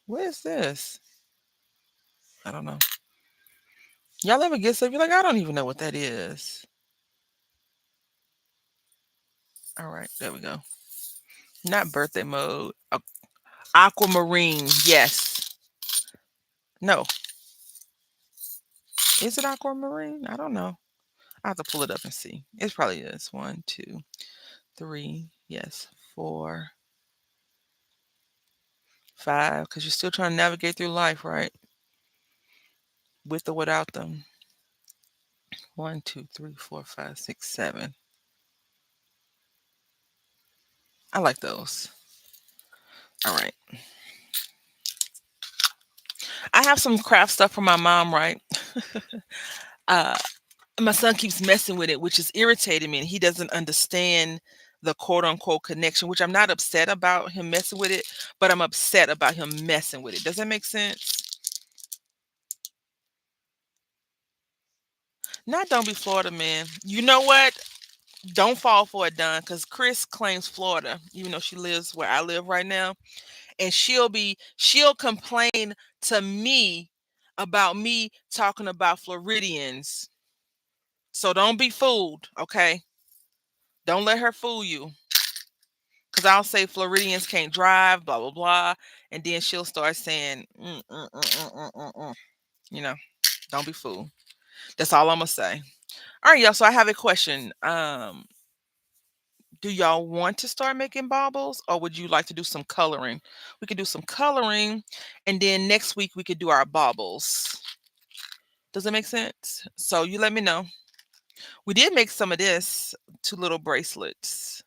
What is this? I don't know. Y'all ever get stuff? You're like, I don't even know what that is. All right, there we go. Not birthday mode. Aquamarine. Yes. No. Is it aquamarine? I don't know. I have to pull it up and see. It probably is. One, two, three. Yes. Four, five. Because you're still trying to navigate through life, right? With or without them. One, two, three, four, five, six, seven. I like those. All right. I have some craft stuff from my mom, right? uh, my son keeps messing with it, which is irritating me, and he doesn't understand the quote unquote connection, which I'm not upset about him messing with it, but I'm upset about him messing with it. Does that make sense? Not don't be Florida, man. You know what? Don't fall for it, Don, because Chris claims Florida, even though she lives where I live right now. And she'll complain to me about me talking about Floridians. So don't be fooled, okay? Don't let her fool you. Cause I'll say Floridians can't drive, blah blah blah, and then she'll start saying, you know, don't be fooled. That's all I'm gonna say. All right, y'all. So I have a question. Do y'all want to start making baubles, or would you like to do some coloring? We could do some coloring, and then next week we could do our baubles. Does that make sense? So you let me know. We did make some of this, two little bracelets.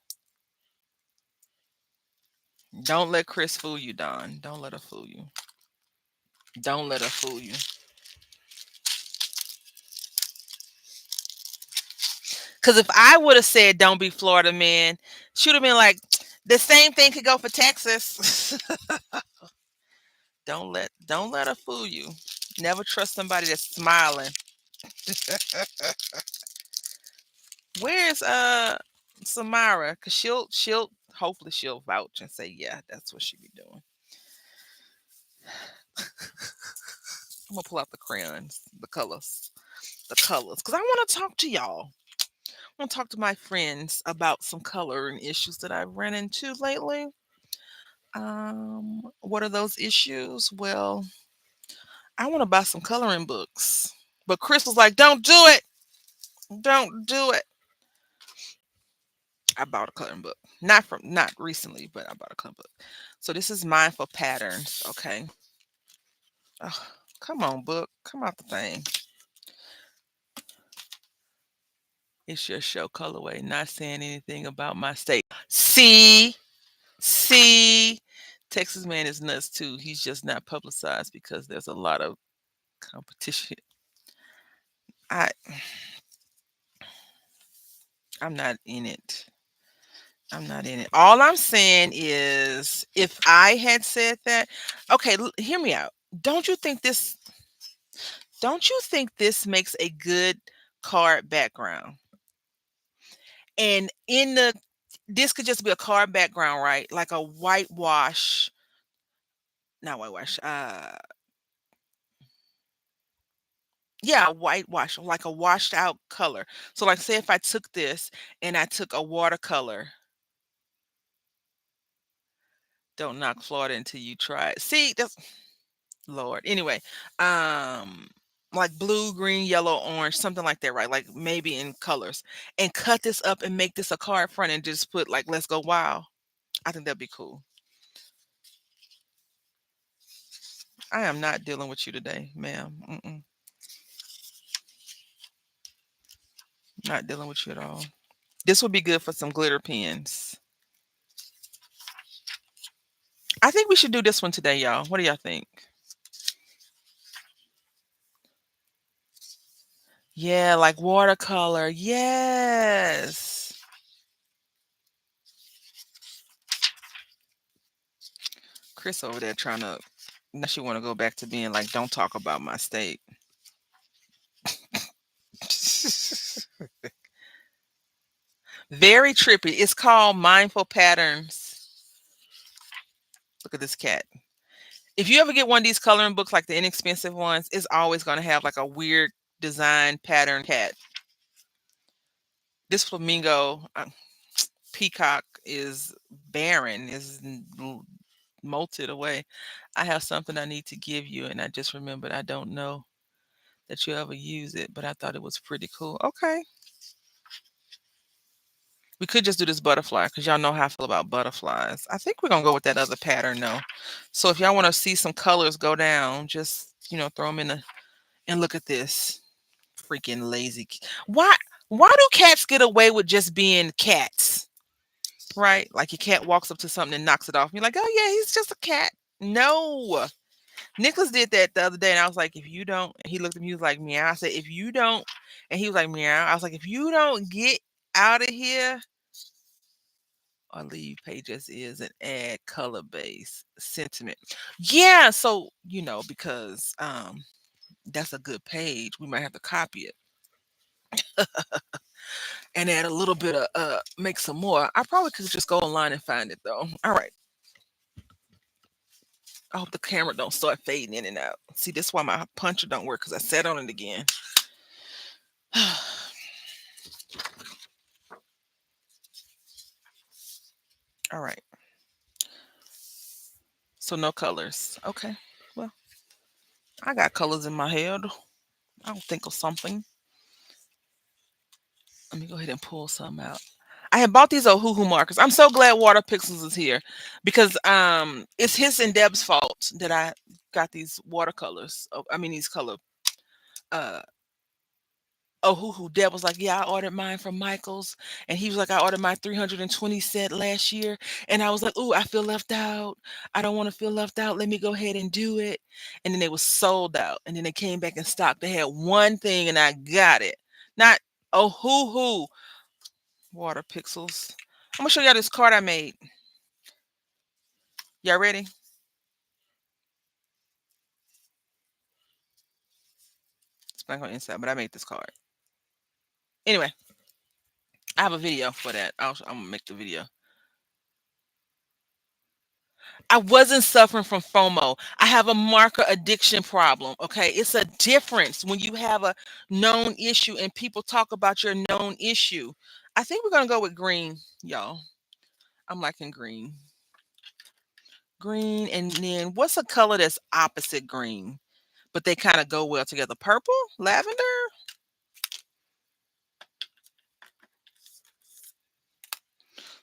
Don't let Chris fool you, Don. Don't let her fool you. Don't let her fool you. Because if I would have said don't be Florida man, she would have been like, the same thing could go for Texas. Don't let her fool you. Never trust somebody that's smiling. Where's Samara? Cause she'll hopefully she'll vouch and say, yeah, that's what she be doing. I'm gonna pull out the crayons, the colors. The colors. Because I want to talk to y'all. I want to talk to my friends about some coloring issues that I've run into lately. What are those issues? Well, I want to buy some coloring books. But Chris was like, don't do it. Don't do it. I bought a coloring book. Not recently, but I bought a coloring book. So this is Mindful Patterns. Okay. Oh, come on, book. Come out the thing. It's your show colorway. Not saying anything about my state. See. Texas man is nuts too. He's just not publicized because there's a lot of competition. I I'm not in it. I'm not in it. All I'm saying is if I had said that, okay, hear me out. Don't you think this don't you think this makes a good card background? And in the this could just be a card background, right? Like a whitewash, not whitewash, yeah, whitewash, like a washed out color. So like say if I took this and I took a watercolor, don't knock Florida until you try it. See, that's Lord. Anyway, um, like blue, green, yellow, orange, something like that, right? Like maybe in colors. And cut this up and make this a card front and just put like let's go wow. I think that'd be cool. I am not dealing with you today, ma'am. Not dealing with you at all. This would be good for some glitter pens. I think we should do this one today, y'all. What do y'all think? Yeah, like watercolor. Yes. Chris over there trying to now she want to go back to being like, don't talk about my state. Very trippy. It's called Mindful Patterns. Look at this cat. If you ever get one of these coloring books, like the inexpensive ones, it's always going to have like a weird design pattern cat. This flamingo peacock is barren, is molted away. I have something I need to give you, and I just remembered I don't know that you ever use it, but I thought it was pretty cool. Okay. We could just do this butterfly because y'all know how I feel about butterflies. I think we're gonna go with that other pattern though. So if y'all want to see some colors go down, just throw them in the and look at this. Freaking lazy. Why do cats get away with just being cats? Right? Like your cat walks up to something and knocks it off. You're like, oh yeah, he's just a cat. No. Nicholas did that the other day, and I was like, if you don't, and he looked at me, he was like, meow. I said, if you don't, and he was like, meow. I was like, if you don't get out of here, or leave page as is and add color base sentiment. Yeah, so because that's a good page. We might have to copy it and add a little bit of make some more. I probably could just go online and find it though. All right. I hope the camera don't start fading in and out. See, this is why my puncher don't work because I sat on it again. All right. So no colors. Okay. Well, I got colors in my head. I'll think of something. Let me go ahead and pull some out. I had bought these Ohuhu markers. I'm so glad Water Pixels is here because it's his and Deb's fault that I got these watercolors. I mean these color uh Ohuhu. Deb was like, "Yeah, I ordered mine from Michaels." And he was like, "I ordered my 320 set last year." And I was like, "Ooh, I feel left out. I don't want to feel left out. Let me go ahead and do it." And then they was sold out. And then they came back in stock. They had one thing and I got it. Not Ohuhu Water Pixels. I'm gonna show y'all this card I made. Y'all ready? It's blank on the inside, but I made this card. Anyway, I have a video for that. I'm gonna make the video. I wasn't suffering from FOMO. I have a marker addiction problem. Okay. It's a difference when you have a known issue and people talk about your known issue. I think we're going to go with green, y'all. I'm liking green. Green. And then what's a color that's opposite green, but they kind of go well together? Purple? Lavender?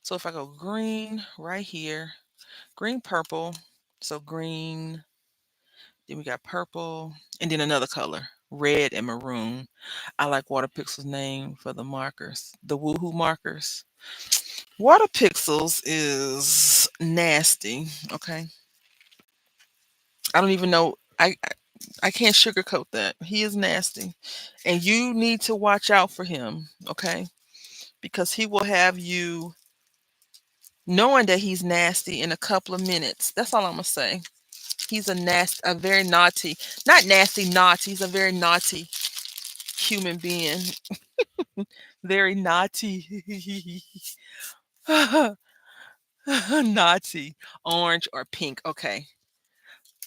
So if I go green right here, green, purple. So green. Then we got purple, and then another color, red and maroon. I like Water Pixels' name for the markers, the Woohoo markers. Water Pixels is nasty. Okay, I don't even know. I can't sugarcoat that. He is nasty, and you need to watch out for him. Okay, because he will have you knowing that he's nasty in a couple of minutes. That's all I'm gonna say. He's a very naughty, not nasty, naughty. He's a very naughty human being. Very naughty. Naughty. Orange or pink. Okay.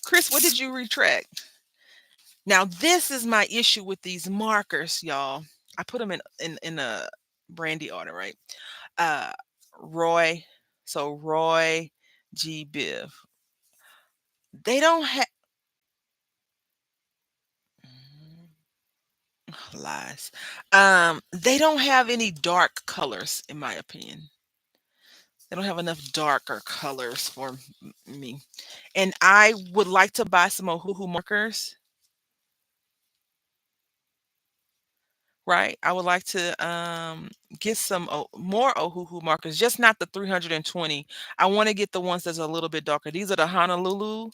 Chris, what did you retract? Now, this is my issue with these markers, y'all. I put them in a brandy order, right? Uh Roy. So Roy G. Biv. They don't have lies. They don't have any dark colors, in my opinion. They don't have enough darker colors for me. And I would like to buy some Ohuhu markers, right? I would like to get some more Ohuhu markers, just not the 320. I want to get the ones that's a little bit darker. These are the Honolulu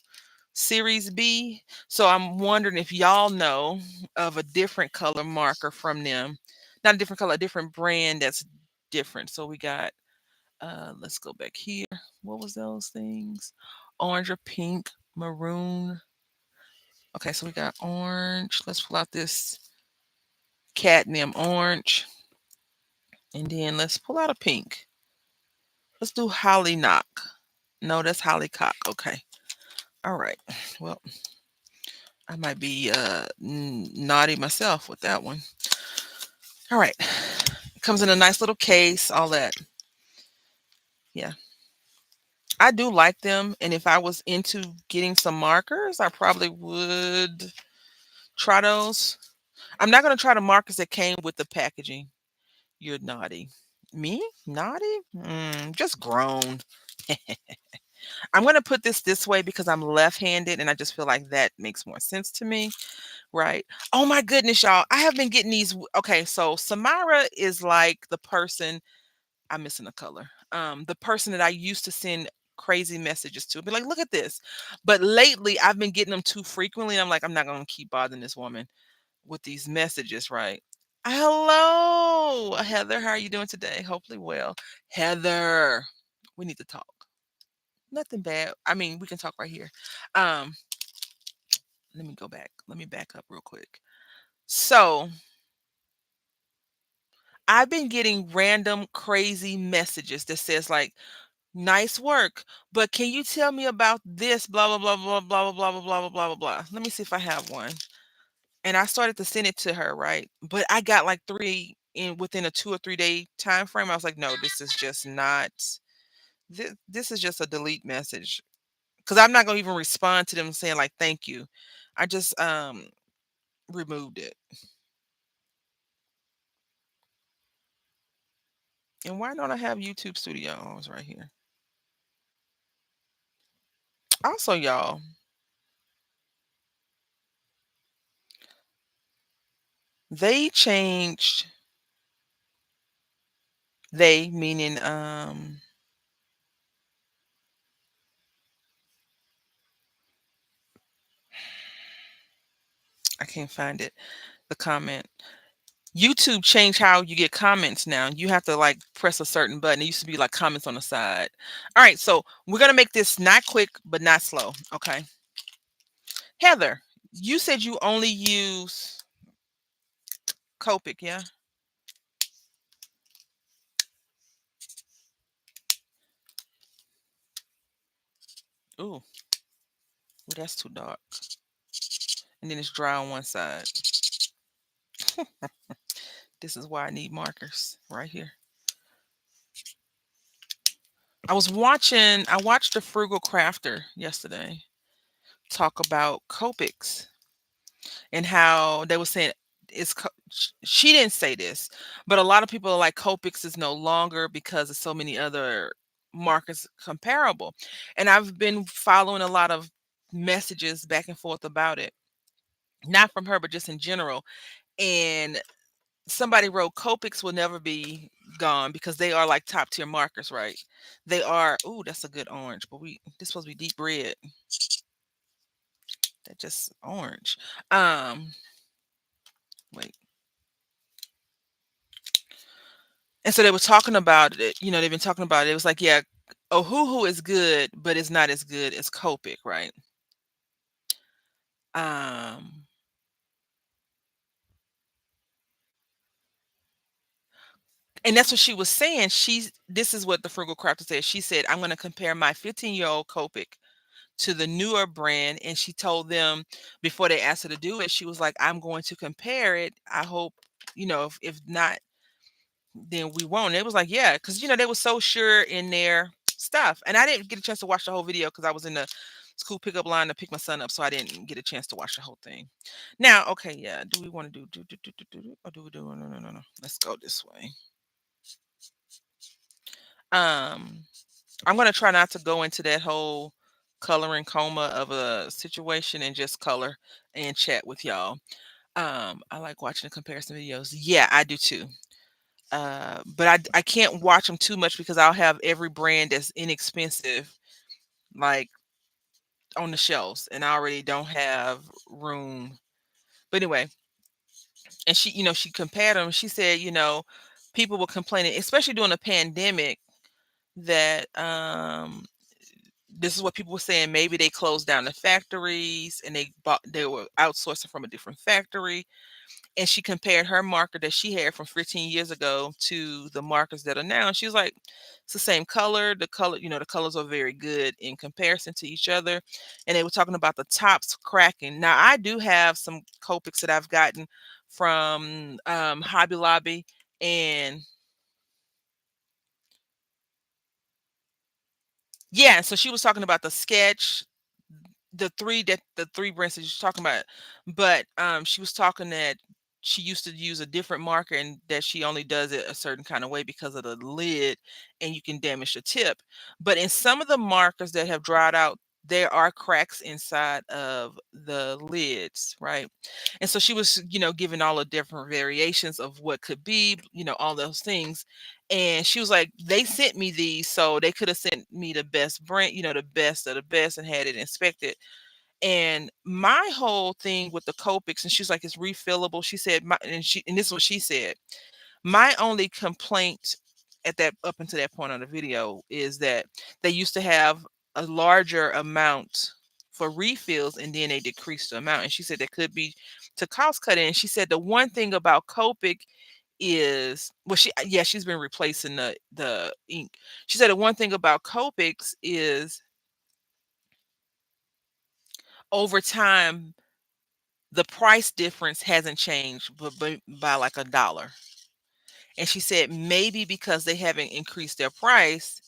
Series B. So I'm wondering if y'all know of a different color marker from them. Not a different color, a different brand that's different. So we got let's go back here. What was those things? Orange or pink, maroon. Okay, so we got orange. Let's pull out this cadmium orange. And then let's pull out a pink. Let's do holly knock. No, that's hollycock. Okay. All right. Well, I might be naughty myself with that one. All right. Comes in a nice little case, all that. Yeah. I do like them. And if I was into getting some markers, I probably would try those. I'm not going to try the markers that came with the packaging. You're naughty. Me? Naughty? Just grown. I'm going to put this way because I'm left-handed and I just feel like that makes more sense to me, right? Oh my goodness, y'all. I have been getting these. Okay, so Samara is like the person. I'm missing a color. The person that I used to send crazy messages to. Be like, look at this. But lately I've been getting them too frequently. And I'm like, I'm not going to keep bothering this woman with these messages, right? Hello, Heather. How are you doing today? Hopefully well. Heather. We need to talk. Nothing bad. I mean, we can talk right here. Um, let me go back. Let me back up real quick. So I've been getting random crazy messages that says like, nice work, but can you tell me about this? Blah blah blah blah blah blah blah blah blah blah blah blah. Let me see if I have one. And I started to send it to her, right? But I got like three in within a 2 or 3 day time frame. I was like, no, this is just not. This is just a delete message because I'm not gonna even respond to them saying like thank you. I just removed it. And why don't I have YouTube Studio? Oh, it's right here. Also, y'all, they changed. They meaning I can't find it. The comment. YouTube changed how you get comments now. You have to like press a certain button. It used to be like comments on the side. All right, so we're gonna make this not quick but not slow. Okay. Heather, you said you only use Copic, yeah? Ooh, that's too dark. And then it's dry on one side. This is why I need markers right here. I watched the Frugal Crafter yesterday talk about Copics and how they were saying she didn't say this, but a lot of people are like Copics is no longer because of so many other markets comparable. And I've been following a lot of messages back and forth about it, not from her, but just in general. And somebody wrote Copics will never be gone because they are like top tier markers, right? They are. Ooh, that's a good orange, but this supposed to be deep red. That just orange. Wait. And so they were talking about it. They've been talking about it. It was like, yeah, Ohuhu is good, but it's not as good as Copic, right? Um, and that's what she was saying. This is what the Frugal Crafter said. She said, I'm going to compare my 15-year-old Copic to the newer brand. And she told them before they asked her to do it, she was like, I'm going to compare it. I hope, if not, then we won't. It was like, yeah, because they were so sure in their stuff. And I didn't get a chance to watch the whole video because I was in the school pickup line to pick my son up, so I didn't get a chance to watch the whole thing. Now, okay, yeah. Do we want to or do we do no no no no? Let's go this way. Um, I'm gonna try not to go into that whole coloring coma of a situation and just color and chat with y'all. I like watching the comparison videos. Yeah, I do too. But I can't watch them too much because I'll have every brand that's inexpensive like on the shelves, and I already don't have room. But anyway, and she compared them. She said, people were complaining, especially during the pandemic, that this is what people were saying. Maybe they closed down the factories and they were outsourcing from a different factory. And she compared her marker that she had from 15 years ago to the markers that are now. And she was like, it's the same color. The colors are very good in comparison to each other. And they were talking about the tops cracking. Now, I do have some Copics that I've gotten from Hobby Lobby. And yeah, so she was talking about the sketch, the three brands that you're talking about, but she was talking that she used to use a different marker and that she only does it a certain kind of way because of the lid and you can damage the tip. But in some of the markers that have dried out, there are cracks inside of the lids, right? And so she was, giving all the different variations of what could be, all those things. And she was like, they sent me these, so they could have sent me the best brand, the best of the best, and had it inspected. And my whole thing with the Copics, and she's like, it's refillable. She said, and this is what she said. My only complaint, at that up until that point on the video is that they used to have a larger amount for refills and then they decreased the amount. And she said that could be to cost cutting. And she said the one thing about Copic is well she's been replacing the ink. She said the one thing about Copics is over time the price difference hasn't changed but by like $1. And she said maybe because they haven't increased their price,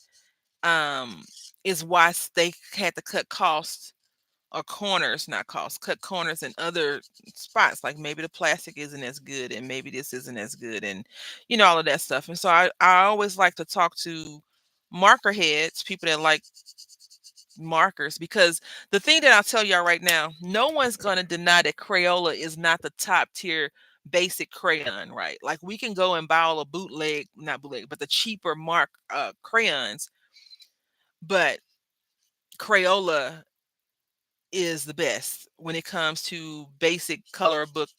um, is why they had to cut costs or corners, not costs, cut corners in other spots. Like maybe the plastic isn't as good and maybe this isn't as good and all of that stuff. And so I always like to talk to marker heads, people that like markers, because the thing that I'll tell y'all right now, no one's gonna deny that Crayola is not the top tier basic crayon, right? Like we can go and buy all the bootleg, not bootleg, but the cheaper mark crayons, but Crayola is the best when it comes to basic color book,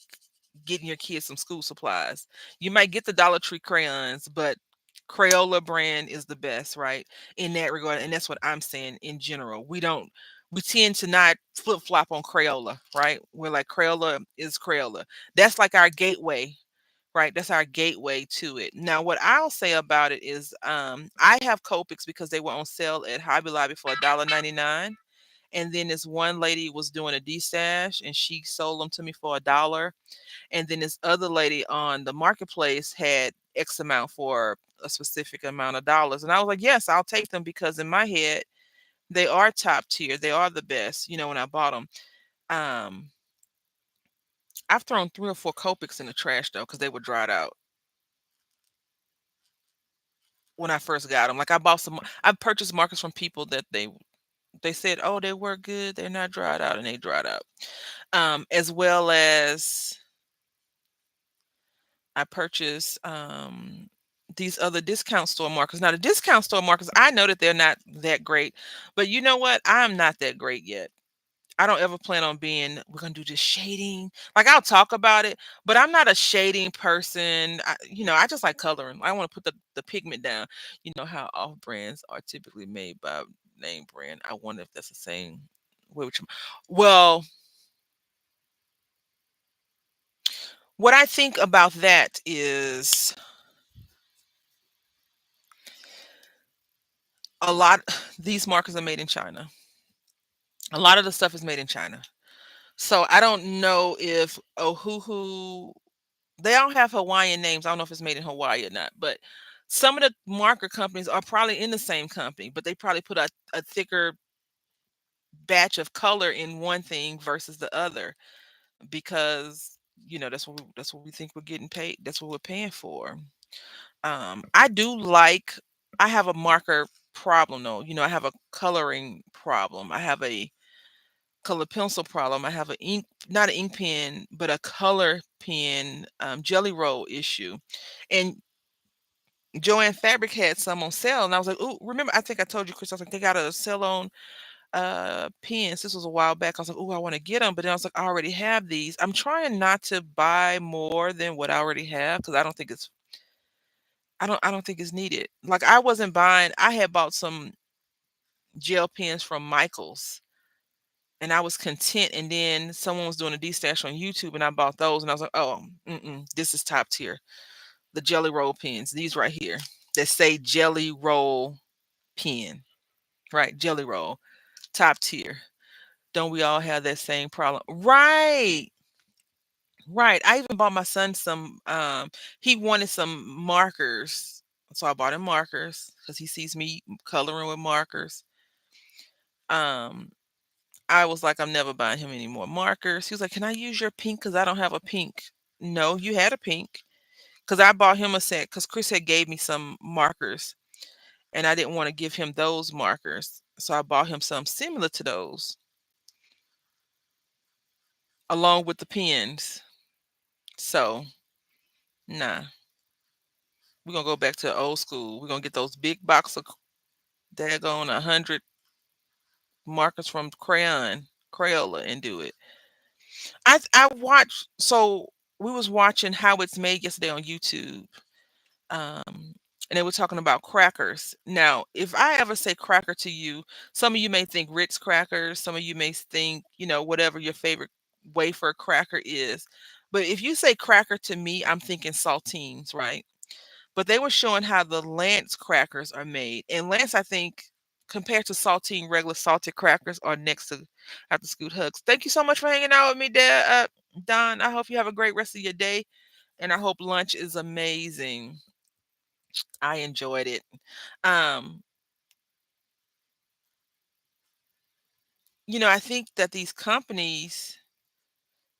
getting your kids some school supplies. You might get the Dollar Tree crayons, but Crayola brand is the best, right? In that regard. And that's what I'm saying in general. We tend to not flip flop on Crayola, right? We're like Crayola is Crayola. That's like our gateway, right? That's our gateway to it. Now, what I'll say about it is I have Copics because they were on sale at Hobby Lobby for $1.99. And then this one lady was doing a D-stash and she sold them to me for $1. And then this other lady on the marketplace had X amount for a specific amount of dollars. And I was like, yes, I'll take them because in my head, they are top tier. They are the best, when I bought them. Um, I've thrown 3 or 4 Copics in the trash though, because they were dried out when I first got them. Like I purchased markers from people that they said, oh, they were good. They're not dried out and they dried out. As well as I purchased these other discount store markers. Now, the discount store markers, I know that they're not that great, but you know what? I'm not that great yet. I don't ever plan on being, we're going to do this shading. Like, I'll talk about it, but I'm not a shading person. I just like coloring. I want to put the pigment down. You know how off brands are typically made by name brand. I wonder if that's the same way with well, what I think about that is a lot these markers are made in China. A lot of the stuff is made in China. So I don't know if Ohuhu, they all have Hawaiian names. I don't know if it's made in Hawaii or not, but some of the marker companies are probably in the same company, but they probably put a thicker batch of color in one thing versus the other because that's what we think we're getting paid. That's what we're paying for. I do like I have a marker problem though. I have a coloring problem. I have a color pencil problem. I have a ink, not an ink pen, but a color pen jelly roll issue. And Joanne Fabric had some on sale, and I was like, "Oh, remember? I think I told you, Chris. I was like, they got a sale on pens. This was a while back. I was like, oh, I want to get them, but then I was like, I already have these. I'm trying not to buy more than what I already have because I don't think it's needed. Like I wasn't buying. I had bought some gel pens from Michaels and I was content. And then someone was doing a D stash on YouTube, and I bought those, and I was like, "Oh, this is top tier." The Jelly Roll pens, these right here, that say Jelly Roll pen, right? Jelly Roll, top tier. Don't we all have that same problem? Right, right. I even bought my son some. He wanted some markers, so I bought him markers because he sees me coloring with markers. Um, I was like, I'm never buying him any more markers. He was like, "Can I use your pink? Because I don't have a pink." No, you had a pink. Because I bought him a set. Because Chris had gave me some markers, and I didn't want to give him those markers, so I bought him some similar to those, along with the pens. So, nah, we're gonna go back to old school. We're gonna get those big box of daggone 100 markers from Crayola, and do it. I watched. So we was watching how it's made yesterday on YouTube. Um, and they were talking about crackers. Now, if I ever say cracker to you, some of you may think Ritz crackers, some of you may think, whatever your favorite wafer cracker is. But if you say cracker to me, I'm thinking saltines, right? But they were showing how the Lance crackers are made. And Lance, I think, compared to saltine, regular salted crackers, are next to after Scoot Hugs. Thank you so much for hanging out with me, Dad. Don, I hope you have a great rest of your day. And I hope lunch is amazing. I enjoyed it. Um, I think that these companies,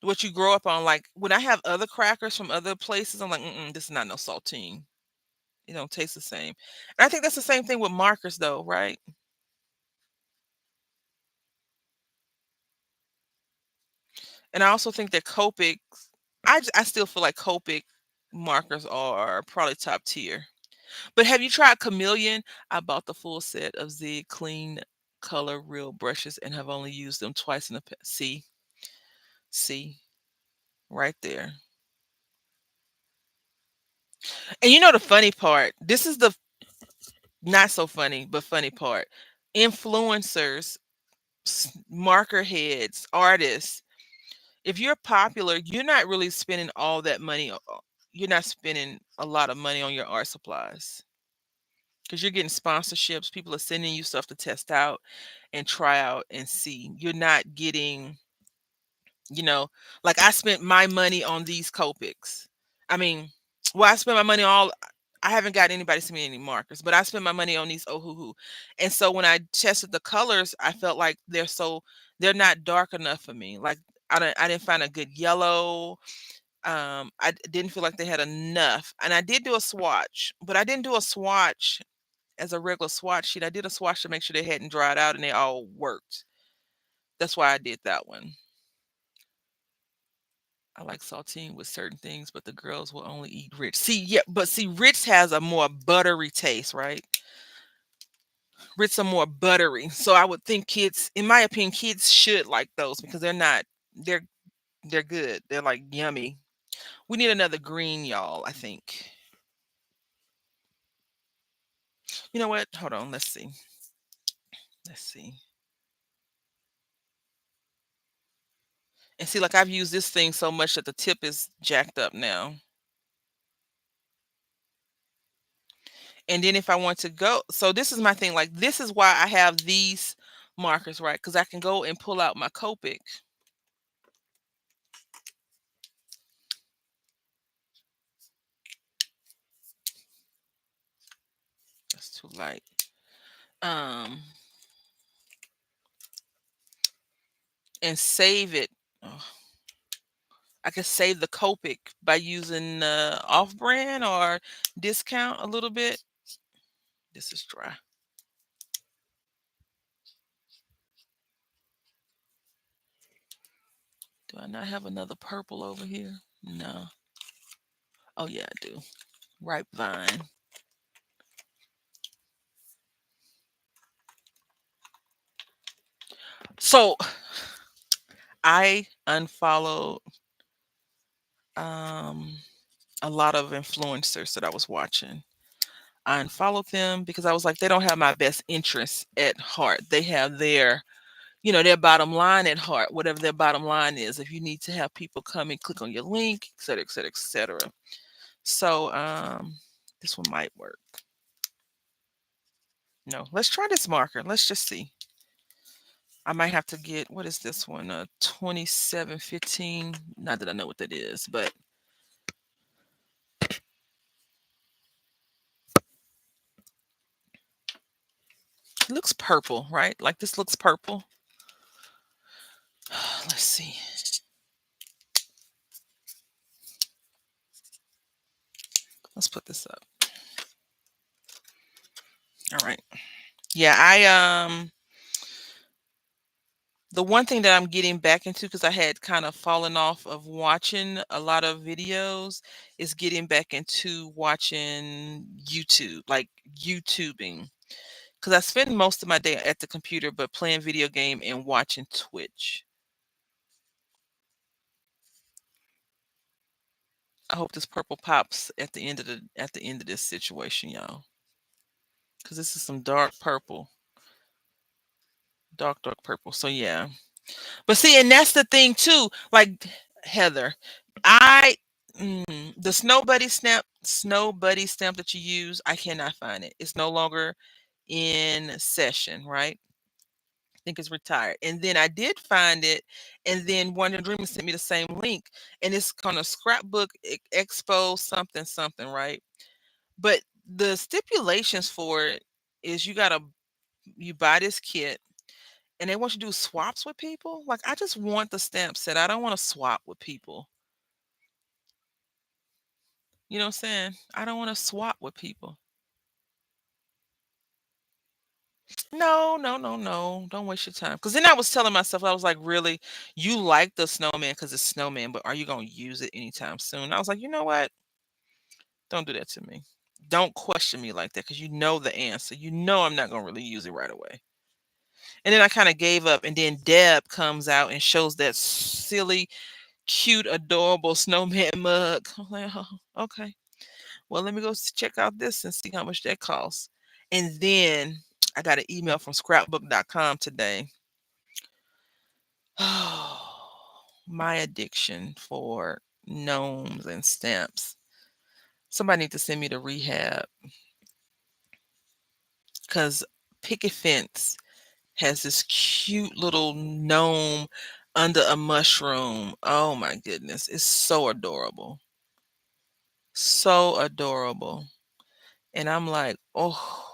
what you grow up on, like when I have other crackers from other places, I'm like, this is not no saltine. It don't taste the same. And I think that's the same thing with markers, though, right? And I also think that Copic, I still feel like Copic markers are probably top tier. But have you tried Chameleon? I bought the full set of Z Clean Color Real brushes and have only used them twice in the past. See, right there. And the funny part, this is the not so funny, but funny part. Influencers, marker heads, artists, if you're popular, you're not really spending all that money. You're not spending a lot of money on your art supplies because you're getting sponsorships. People are sending you stuff to test out and try out and see. You're not getting, you know, like I spent my money on these Copics. I mean, well, I spent my money on all. I haven't got anybody to send me any markers, but I spent my money on these Ohuhu. And so when I tested the colors, I felt like they're not dark enough for me. Like I didn't find a good yellow. Didn't feel like they had enough. And I did do a swatch, but I didn't do a swatch as a regular swatch sheet. I did a swatch to make sure they hadn't dried out and they all worked. That's why I did that one. I like saltine with certain things, but the girls will only eat Ritz. See, yeah, but see, Ritz has a more buttery taste, right? Ritz are more buttery. So I would think kids, in my opinion, kids should like those because they're they're good. They're like yummy. We need another green, y'all, I think. You know what? Hold on, let's see. Let's see. And see, like I've used this thing so much that the tip is jacked up now. And then if I want to go, so this is my thing. Like this is why I have these markers, right? Because I can go and pull out my Copic. That's too light. Um, and save it. Oh, I can save the Copic by using off-brand or discount a little bit. This is dry. Do I not have another purple over here? No. Oh yeah, I do. Ripe vine. So I unfollowed um a lot of influencers that I was watching. I unfollowed them because I was like, they don't have my best interests at heart. They have their bottom line at heart, whatever their bottom line is. If you need to have people come and click on your link, et cetera, et cetera, et cetera. So this one might work. No, let's try this marker. Let's just see. I might have to get, what is this one? 2715. Not that I know what that is, but it looks purple, right? Like this looks purple. Let's see. Let's put this up. All right. Yeah, the one thing that I'm getting back into because I had kind of fallen off of watching a lot of videos is getting back into watching YouTube, like YouTubing. Because I spend most of my day at the computer, but playing video game and watching Twitch. I hope this purple pops at the end of this situation, y'all. Cause this is some dark purple. So yeah. But see, and that's the thing too. Like Heather, I the snow buddy stamp that you use, I cannot find it. It's no longer in session, right? I think it's retired. And then I did find it, and then Wonder Dreamer sent me the same link, and it's kind of scrapbook expo something something, right? But the stipulations for it is you buy this kit, and they want you to do swaps with people. Like I just want the stamp set. I don't want to swap with people. You know what I'm saying? I don't want to swap with people. No, no, no, no. Don't waste your time. Because then I was telling myself, I was like, really, you like the snowman because it's snowman, but are you going to use it anytime soon? I was like, you know what? Don't do that to me. Don't question me like that because you know the answer. You know I'm not going to really use it right away. And then I kind of gave up. And then Deb comes out and shows that silly, cute, adorable snowman mug. I'm like, oh, okay. Well, let me go check out this and see how much that costs. And then I got an email from scrapbook.com today. Oh, my addiction for gnomes and stamps. Somebody need to send me to rehab because Picket Fence has this cute little gnome under a mushroom. Oh my goodness. It's so adorable. So adorable. And I'm like, oh,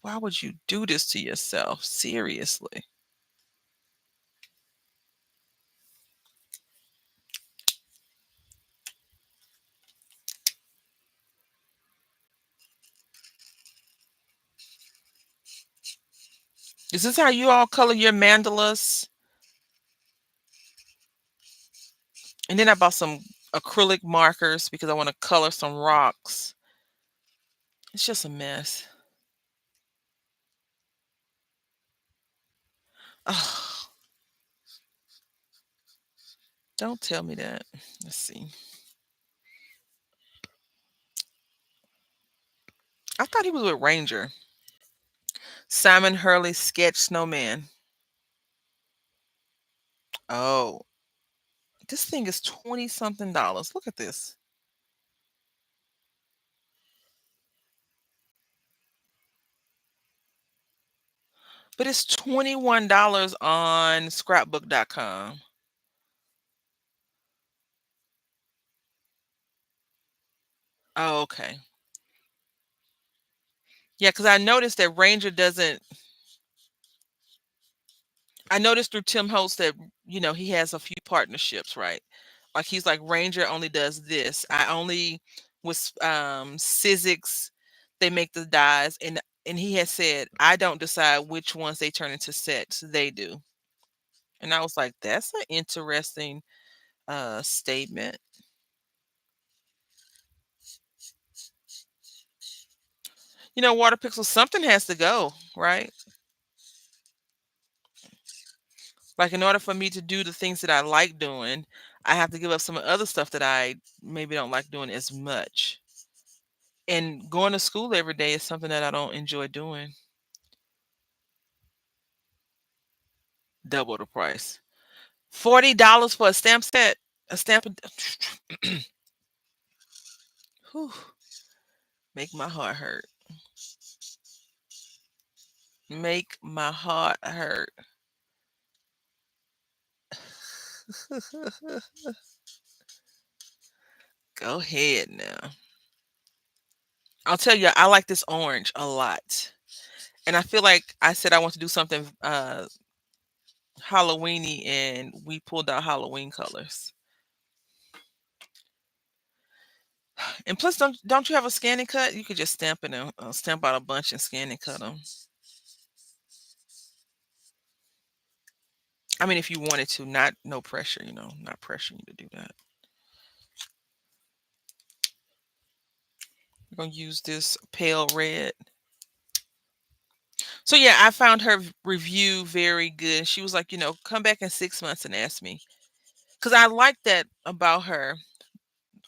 why would you do this to yourself? Seriously. Is this how you all color your mandalas? And then I bought some acrylic markers because I want to color some rocks. It's just a mess. Oh, don't tell me that. Let's see. I thought he was with Ranger. Simon Hurley sketch snowman. Oh, this thing is 20 something dollars. Look at this. But it's $21 on scrapbook.com. Oh, okay. Yeah, because I noticed that Ranger doesn't. I noticed through Tim Holtz that he has a few partnerships, right? Like he's like Ranger only does this. I only with Sizzix, they make the dies, and he has said I don't decide which ones they turn into sets. They do, and I was like, that's an interesting statement. Water pixel, something has to go, right? Like in order for me to do the things that I like doing, I have to give up some other stuff that I maybe don't like doing as much. And going to school every day is something that I don't enjoy doing. Double the price. $40 for a stamp set. A stamp. Whew, make my heart hurt. Make my heart hurt. Go ahead now. I'll tell you, I like this orange a lot. And I feel like I said I want to do something Halloweeny, and we pulled out Halloween colors. And plus, don't you have a scan and cut? You could just stamp it and stamp out a bunch and scan and cut them. I mean, if you wanted to, not no pressure, not pressuring you to do that. We're gonna use this pale red. So yeah, I found her review very good. She was like, come back in 6 months and ask me, because I like that about her.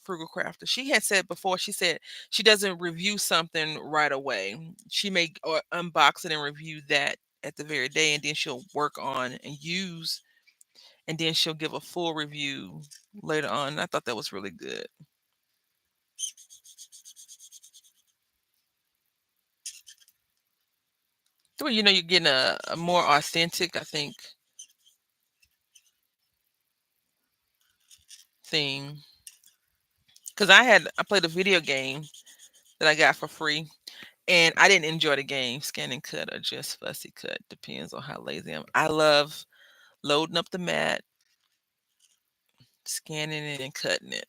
frugal crafter. She had said before, she said she doesn't review something right away. She may or unbox it and review that at the very day, and then she'll work on and use, and then she'll give a full review later on. And I thought that was really good. Well, you're getting a more authentic, I think, thing. Because I played a video game that I got for free, and I didn't enjoy the game. Scan and cut or just fussy cut, depends on how lazy I am. I love loading up the mat, scanning it, and cutting it.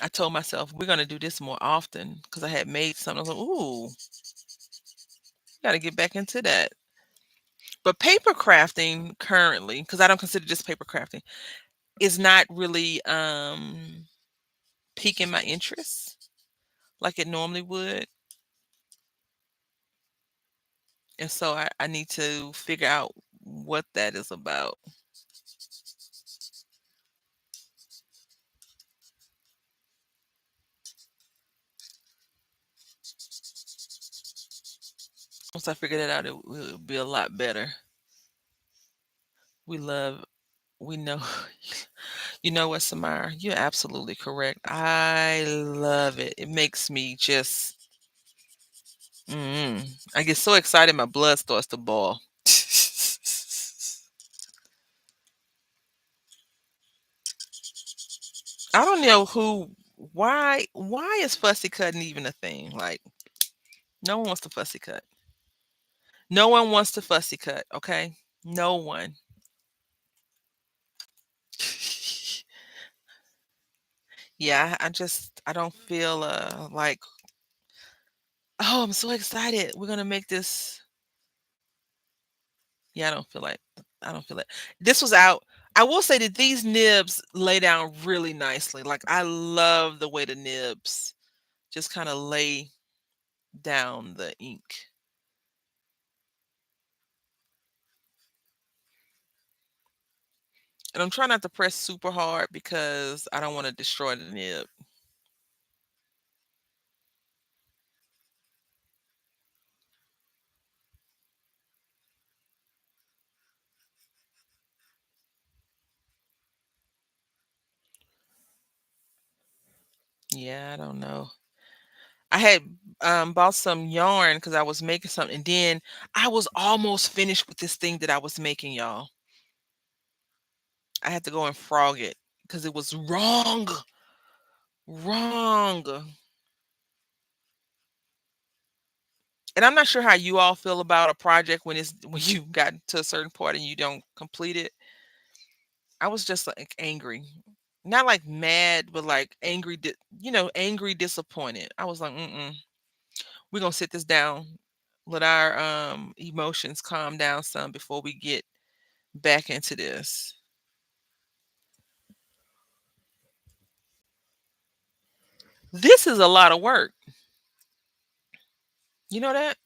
I told myself we're gonna do this more often because I had made something. I was like, "Ooh, got to get back into that." But paper crafting currently, because I don't consider this paper crafting, is not really piquing my interest like it normally would. And so I need to figure out what that is about. Once I figure that out, it will be a lot better. We love, we know, you know what, Samara? You're absolutely correct. I love it. It makes me just, I get so excited, my blood starts to boil. I don't know why is fussy cutting even a thing? Like, no one wants to fussy cut. No one wants to fussy cut, okay? No one. Yeah, I don't feel like, oh, I'm so excited. We're gonna make this. Yeah, I don't feel it. This was out. I will say that these nibs lay down really nicely. Like, I love the way the nibs just kind of lay down the ink. And I'm trying not to press super hard because I don't want to destroy the nib. Yeah, I don't know. I had bought some yarn because I was making something, and then I was almost finished with this thing that I was making, y'all. I had to go and frog it because it was wrong. Wrong. And I'm not sure how you all feel about a project when it's when you got to a certain part and you don't complete it. I was just like angry. Not like mad, but like angry, angry, disappointed. I was like, mm-mm. We're gonna sit this down, let our emotions calm down some before we get back into this. This is a lot of work. You know that?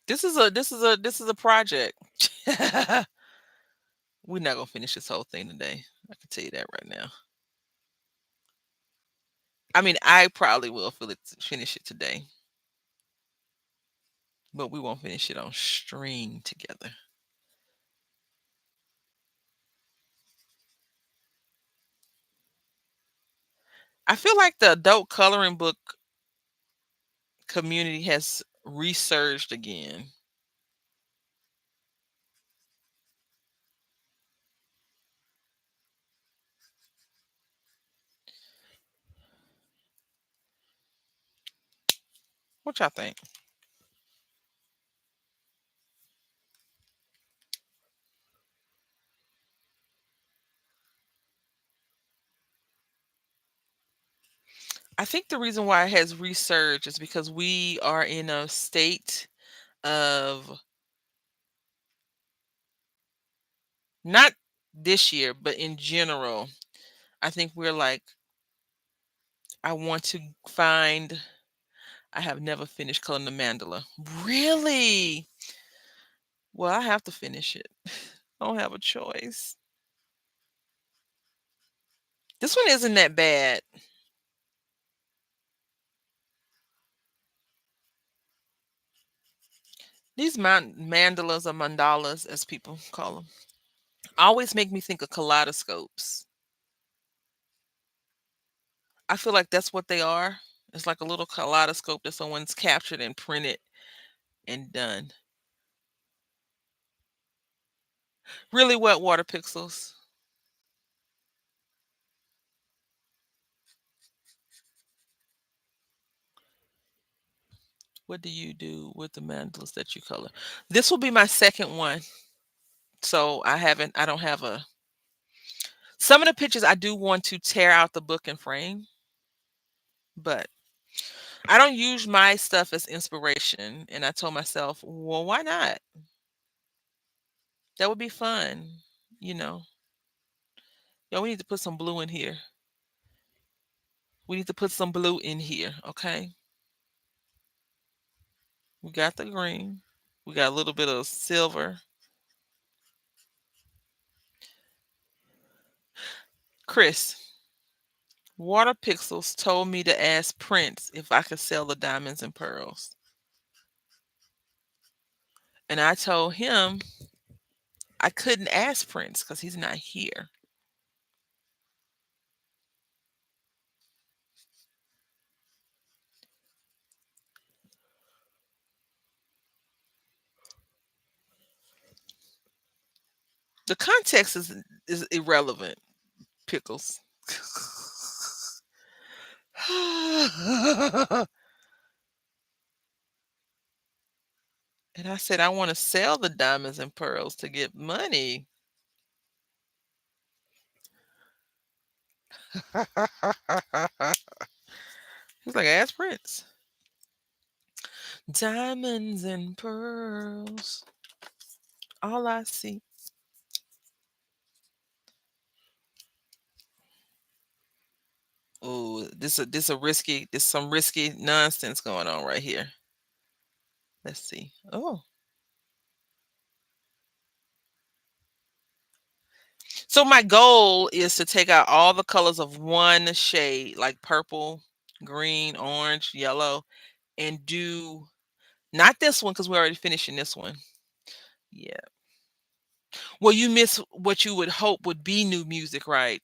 This is a project. We're not gonna finish this whole thing today. I can tell you that right now. I mean, I probably will finish it today, but we won't finish it on stream together. I feel like the adult coloring book community has resurged again. What y'all think? I think the reason why it has resurged is because we are in a state of, not this year, but in general. I think we're like, I want to find I have never finished coloring the mandala. Really? Well, I have to finish it. I don't have a choice. This one isn't that bad. These mandalas or mandalas, as people call them, always make me think of kaleidoscopes. I feel like that's what they are. It's like a little kaleidoscope that someone's captured and printed and done. Really wet water pixels. What do you do with the mandalas that you color? This will be my second one. So I don't have a, some of the pictures I do want to tear out the book and frame, but I don't use my stuff as inspiration. And I told myself, well, why not? That would be fun. You know, yo, we need to put some blue in here. We need to put some blue in here. Okay. We got the green. We got a little bit of silver. Chris, Water Pixels told me to ask Prince if I could sell the diamonds and pearls. And I told him I couldn't ask Prince because he's not here. The context is irrelevant, Pickles. And I said, I want to sell the diamonds and pearls to get money. He's like, ask Prince. Diamonds and pearls. All I see. Oh, this a risky, this some risky nonsense going on right here. Let's see. Oh. So my goal is to take out all the colors of one shade, like purple, green, orange, yellow, and do not this one because we're already finishing this one. Yeah. Well, you miss what you would hope would be new music, right?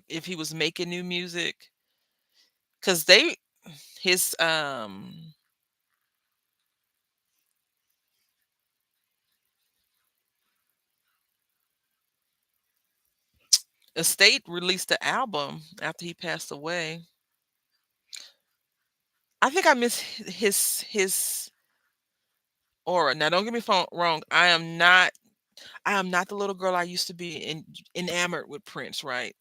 If he was making new music, because they his estate released the album after he passed away. I think I miss his aura. Now, don't get me wrong. I am not the little girl I used to be enamored with Prince, right?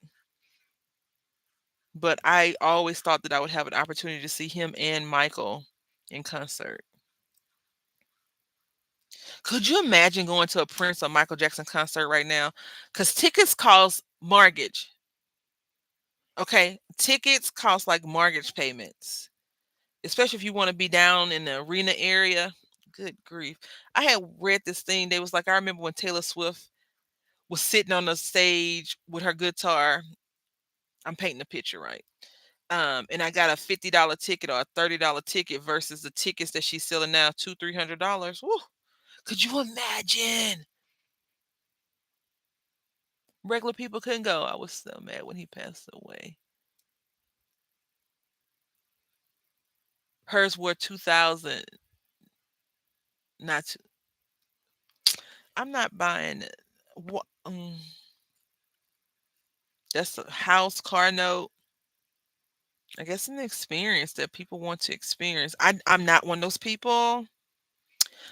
But I always thought that I would have an opportunity to see him and Michael in concert. Could you imagine going to a Prince or Michael Jackson concert right now? Because tickets cost mortgage. Okay, tickets cost like mortgage payments, especially if you want to be down in the arena area. Good grief! I had read this thing. They was like, I remember when Taylor Swift was sitting on the stage with her guitar. I'm painting a picture, right? And I got a $50 ticket or a $30 ticket versus the tickets that she's selling now, $200-300. Woo! Could you imagine? Regular people couldn't go. I was so mad when he passed away. Hers were 2000, not. I'm not buying it. What? That's a house, car note. I guess an experience that people want to experience. I'm not one of those people,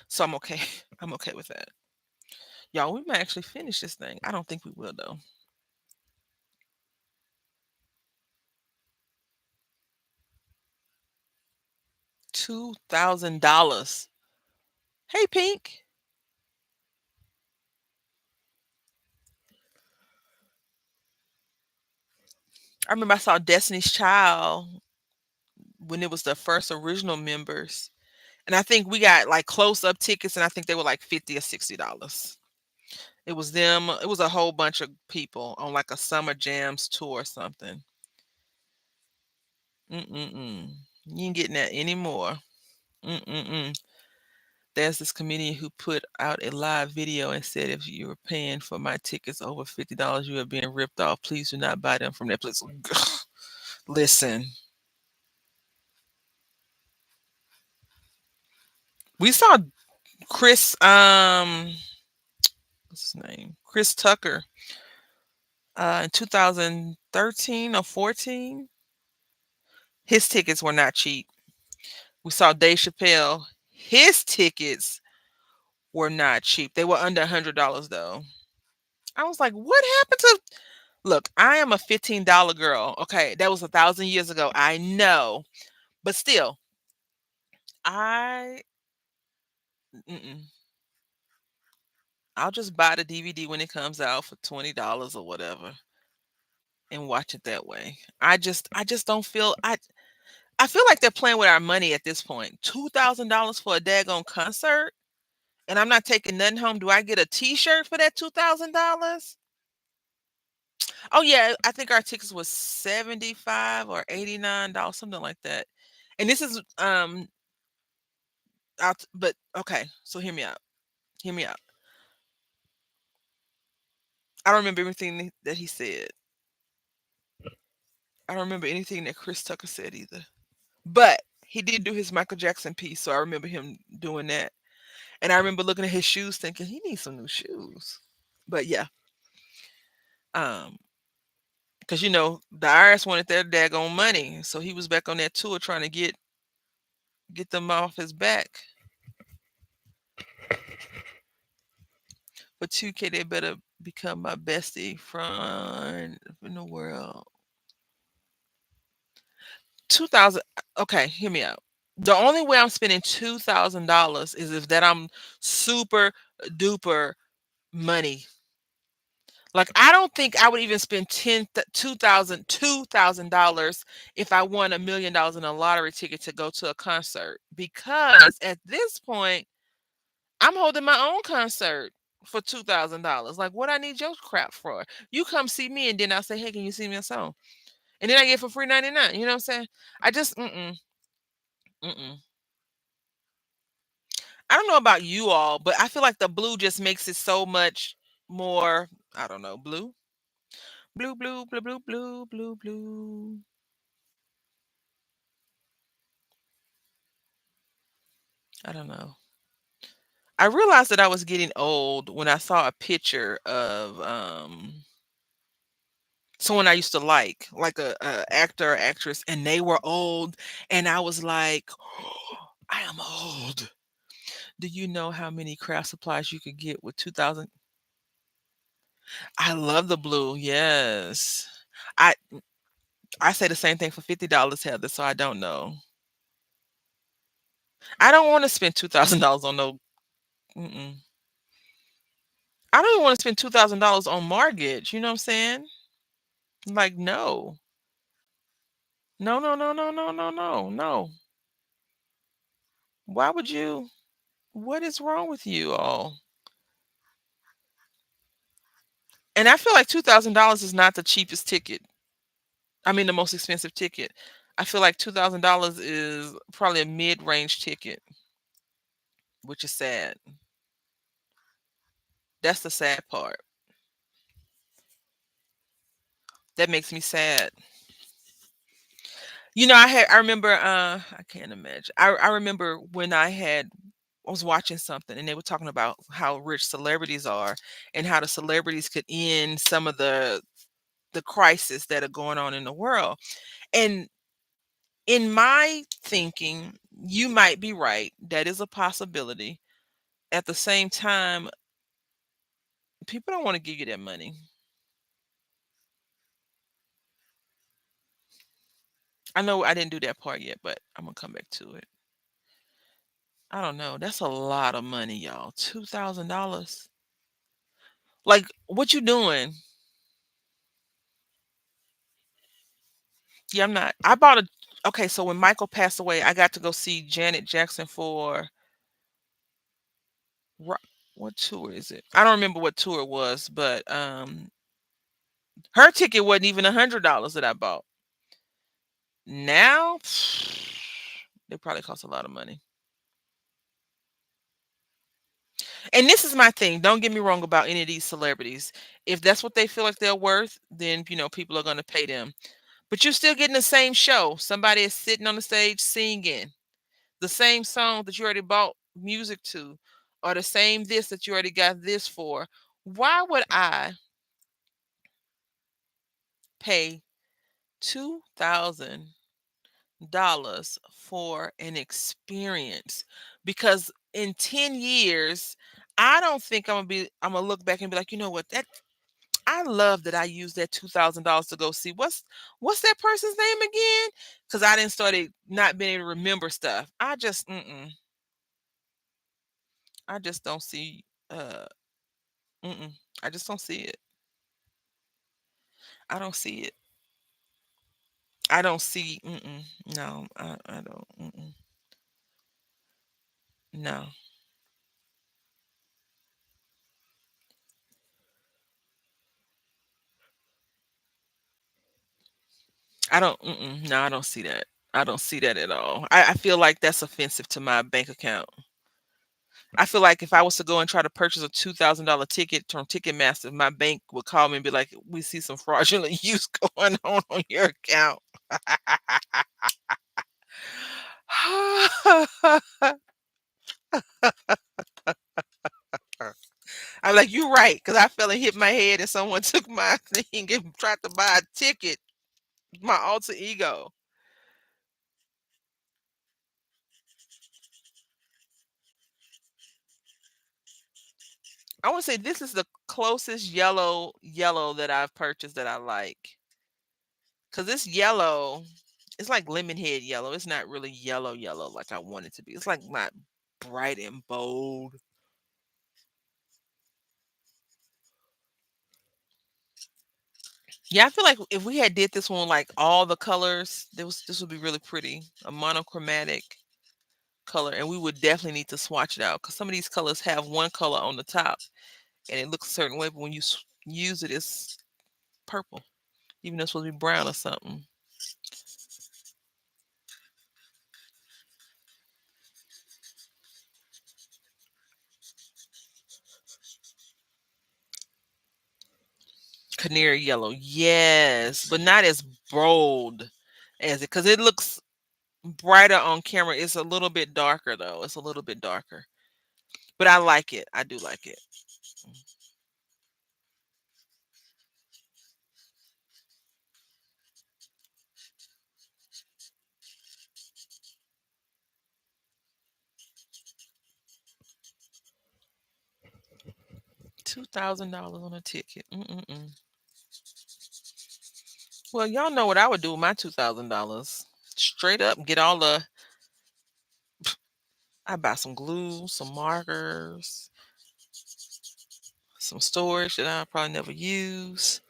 so I'm okay. I'm okay with that. Y'all, we might actually finish this thing. I don't think we will though. $2,000. Hey, Pink. I remember I saw Destiny's Child when it was the first original members. And I think we got like close up tickets, and I think they were like $50 or $60. It was them. It was a whole bunch of people on like a summer jams tour or something. Mm-mm-mm. You ain't getting that anymore. Mm-mm-mm. There's this comedian who put out a live video and said, if you were paying for my tickets over $50, you are being ripped off. Please do not buy them from that place. Listen, we saw Chris, what's his name? Chris Tucker, in 2013 or 14. His tickets were not cheap. We saw Dave Chappelle. His tickets were not cheap. They were under $100 though. I was like, what happened to? Look, I am a $15 girl. Okay, that was 1,000 years ago. I know, but still, I mm-mm. I'll just buy the DVD when it comes out for $20 or whatever and watch it that way. I just don't feel I feel like they're playing with our money at this point. $2,000 for a daggone concert, and I'm not taking nothing home. Do I get a T-shirt for that $2,000? Oh yeah, I think our tickets was 75 or $89, something like that. And this is out, but okay. So hear me out. Hear me out. I don't remember everything that he said. I don't remember anything that Chris Tucker said either. But he did do his Michael Jackson piece, so I remember him doing that. And I remember looking at his shoes thinking he needs some new shoes. But yeah, um, because the IRS wanted their daggone money, so he was back on that tour trying to get them off his back. For 2K, they better become my bestie friend in the world. 2,000. Okay, hear me out. The only way I'm spending $2,000 is if that I'm super duper money. Like I don't think I would even spend 2,000 dollars if I won $1 million in a lottery ticket to go to a concert, because at this point I'm holding my own concert for $2,000. Like what I need your crap for? You come see me and then I'll say, hey, can you sing me a song? And then I get it for free 99. You know what I'm saying? I just mm-mm. I don't know about you all, but I feel like the blue just makes it so much more, I don't know, blue. Blue, blue, blue, blue, blue, blue, blue. I don't know. I realized that I was getting old when I saw a picture of someone I used to like a actor or actress, and they were old, and I was like, I am old. Do you know how many craft supplies you could get with 2,000? I love the blue. Yes. I I say the same thing for $50, Heather, so I don't know. I don't want to spend $2,000 on no. Mm-mm. I don't even want to spend $2,000 on mortgage. You know what I'm saying? Like, no, no, no, no, no, no, no, no, no. Why would you? What is wrong with you all? And I feel like $2,000 is not the cheapest ticket. I mean, the most expensive ticket. I feel like $2,000 is probably a mid-range ticket, which is sad. That's the sad part. That makes me sad. I remember I can't imagine. I remember when I was watching something and they were talking about how rich celebrities are and how the celebrities could end some of the crisis that are going on in the world. And in my thinking, you might be right. That is a possibility. At the same time, people don't want to give you that money. I know I didn't do that part yet, but I'm gonna come back to it. I don't know. That's a lot of money, y'all. $2,000. Like, what you doing? Yeah, I'm not. I bought a. Okay, so when Michael passed away, I got to go see Janet Jackson for Ro what tour is it? I don't remember what tour it was, but, her ticket wasn't even $100 that I bought. Now, they probably cost a lot of money. And this is my thing, don't get me wrong about any of these celebrities. If that's what they feel like they're worth, then, people are gonna pay them. But you're still getting the same show. Somebody is sitting on the stage singing the same song that you already bought music to, or the same this that you already got this for. Why would I pay $2,000 for an experience? Because in 10 years, I don't think I'm gonna look back and be like, you know what, that I love that I used that $2,000 to go see what's that person's name again? Because I didn't started not being able to remember stuff. I just don't see uh I just don't see it. I don't see it. I don't see no, I don't no. I don't no, I don't see that. I don't see that at all. I feel like that's offensive to my bank account. I feel like if I was to go and try to purchase a $2,000 ticket from Ticketmaster, my bank would call me and be like, "We see some fraudulent use going on your account." I'm like, "You're right," because I fell and hit my head and someone took my thing and tried to buy a ticket, my alter ego. I wanna say this is the closest yellow that I've purchased that I like. Cause this yellow, it's like lemon head yellow. It's not really yellow like I want it to be. It's like not bright and bold. Yeah, I feel like if we had did this one like all the colors, this would be really pretty. A monochromatic color, and we would definitely need to swatch it out because some of these colors have one color on the top and it looks a certain way, but when you use it, it's purple, even though it's supposed to be brown or something. Canary yellow, yes, but not as bold as it because it looks brighter on camera. It's a little bit darker though. It's a little bit darker. But I like it. I do like it. $2,000 on a ticket. Mm-mm-mm. Well, y'all know what I would do with my $2,000. Straight up, get all the. I buy some glue, some markers, some storage that I probably never use.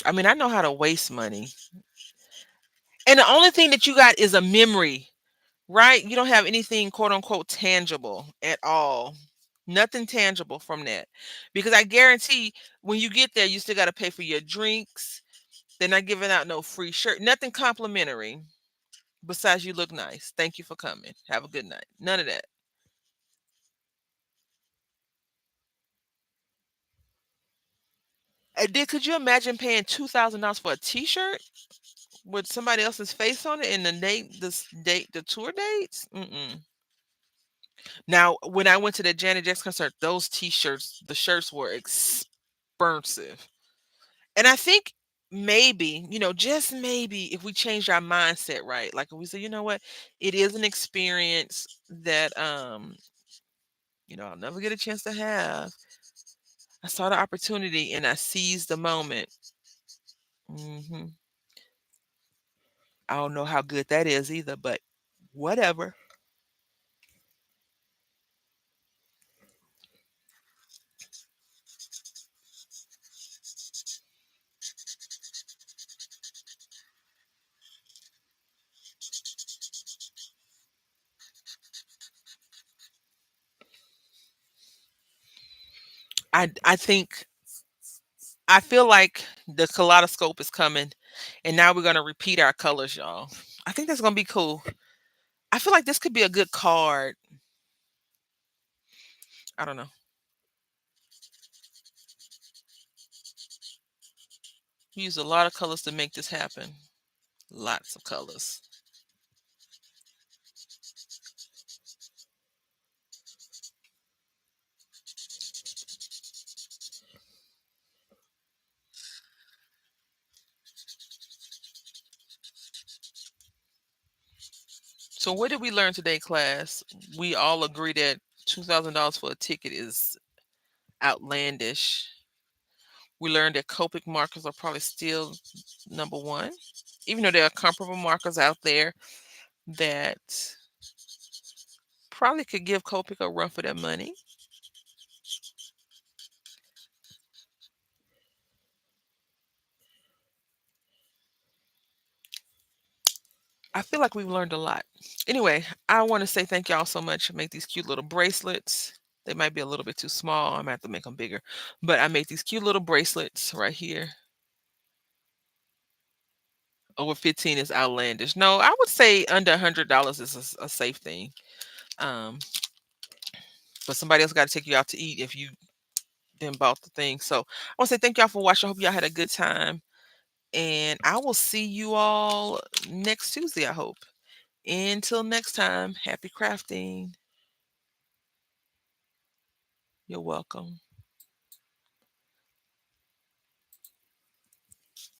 I mean, I know how to waste money, and the only thing that you got is a memory, right? You don't have anything quote unquote tangible at all. Nothing tangible from that. Because I guarantee when you get there, you still got to pay for your drinks. They're not giving out no free shirt, nothing complimentary besides you look nice. Thank you for coming. Have a good night. None of that. And then could you imagine paying $2,000 for a T-shirt with somebody else's face on it and the tour dates? Mm-mm. Now, when I went to the Janet Jackson concert, those T-shirts, the shirts were expensive. And I think maybe, just maybe if we changed our mindset, right? Like if we say, you know what, it is an experience that I'll never get a chance to have. I saw the opportunity and I seized the moment. hmm I don't know how good that is either, but whatever. I think I feel like the kaleidoscope is coming, and now we're gonna repeat our colors, y'all. I think that's gonna be cool. I feel like this could be a good card. I don't know. We use a lot of colors to make this happen. Lots of colors. So what did we learn today, class? We all agree that $2,000 for a ticket is outlandish. We learned that Copic markers are probably still number one, even though there are comparable markers out there that probably could give Copic a run for their money. I feel like we've learned a lot. Anyway, I want to say thank y'all so much. Make these cute little bracelets. They might be a little bit too small. I'm gonna have to make them bigger. But I made these cute little bracelets right here. Over 15 is outlandish. No, I would say under $100 is a safe thing. Um, but somebody else got to take you out to eat if you then bought the thing. So I want to say thank y'all for watching. I hope y'all had a good time. And I will see you all next Tuesday, I hope. Until next time, happy crafting. You're welcome.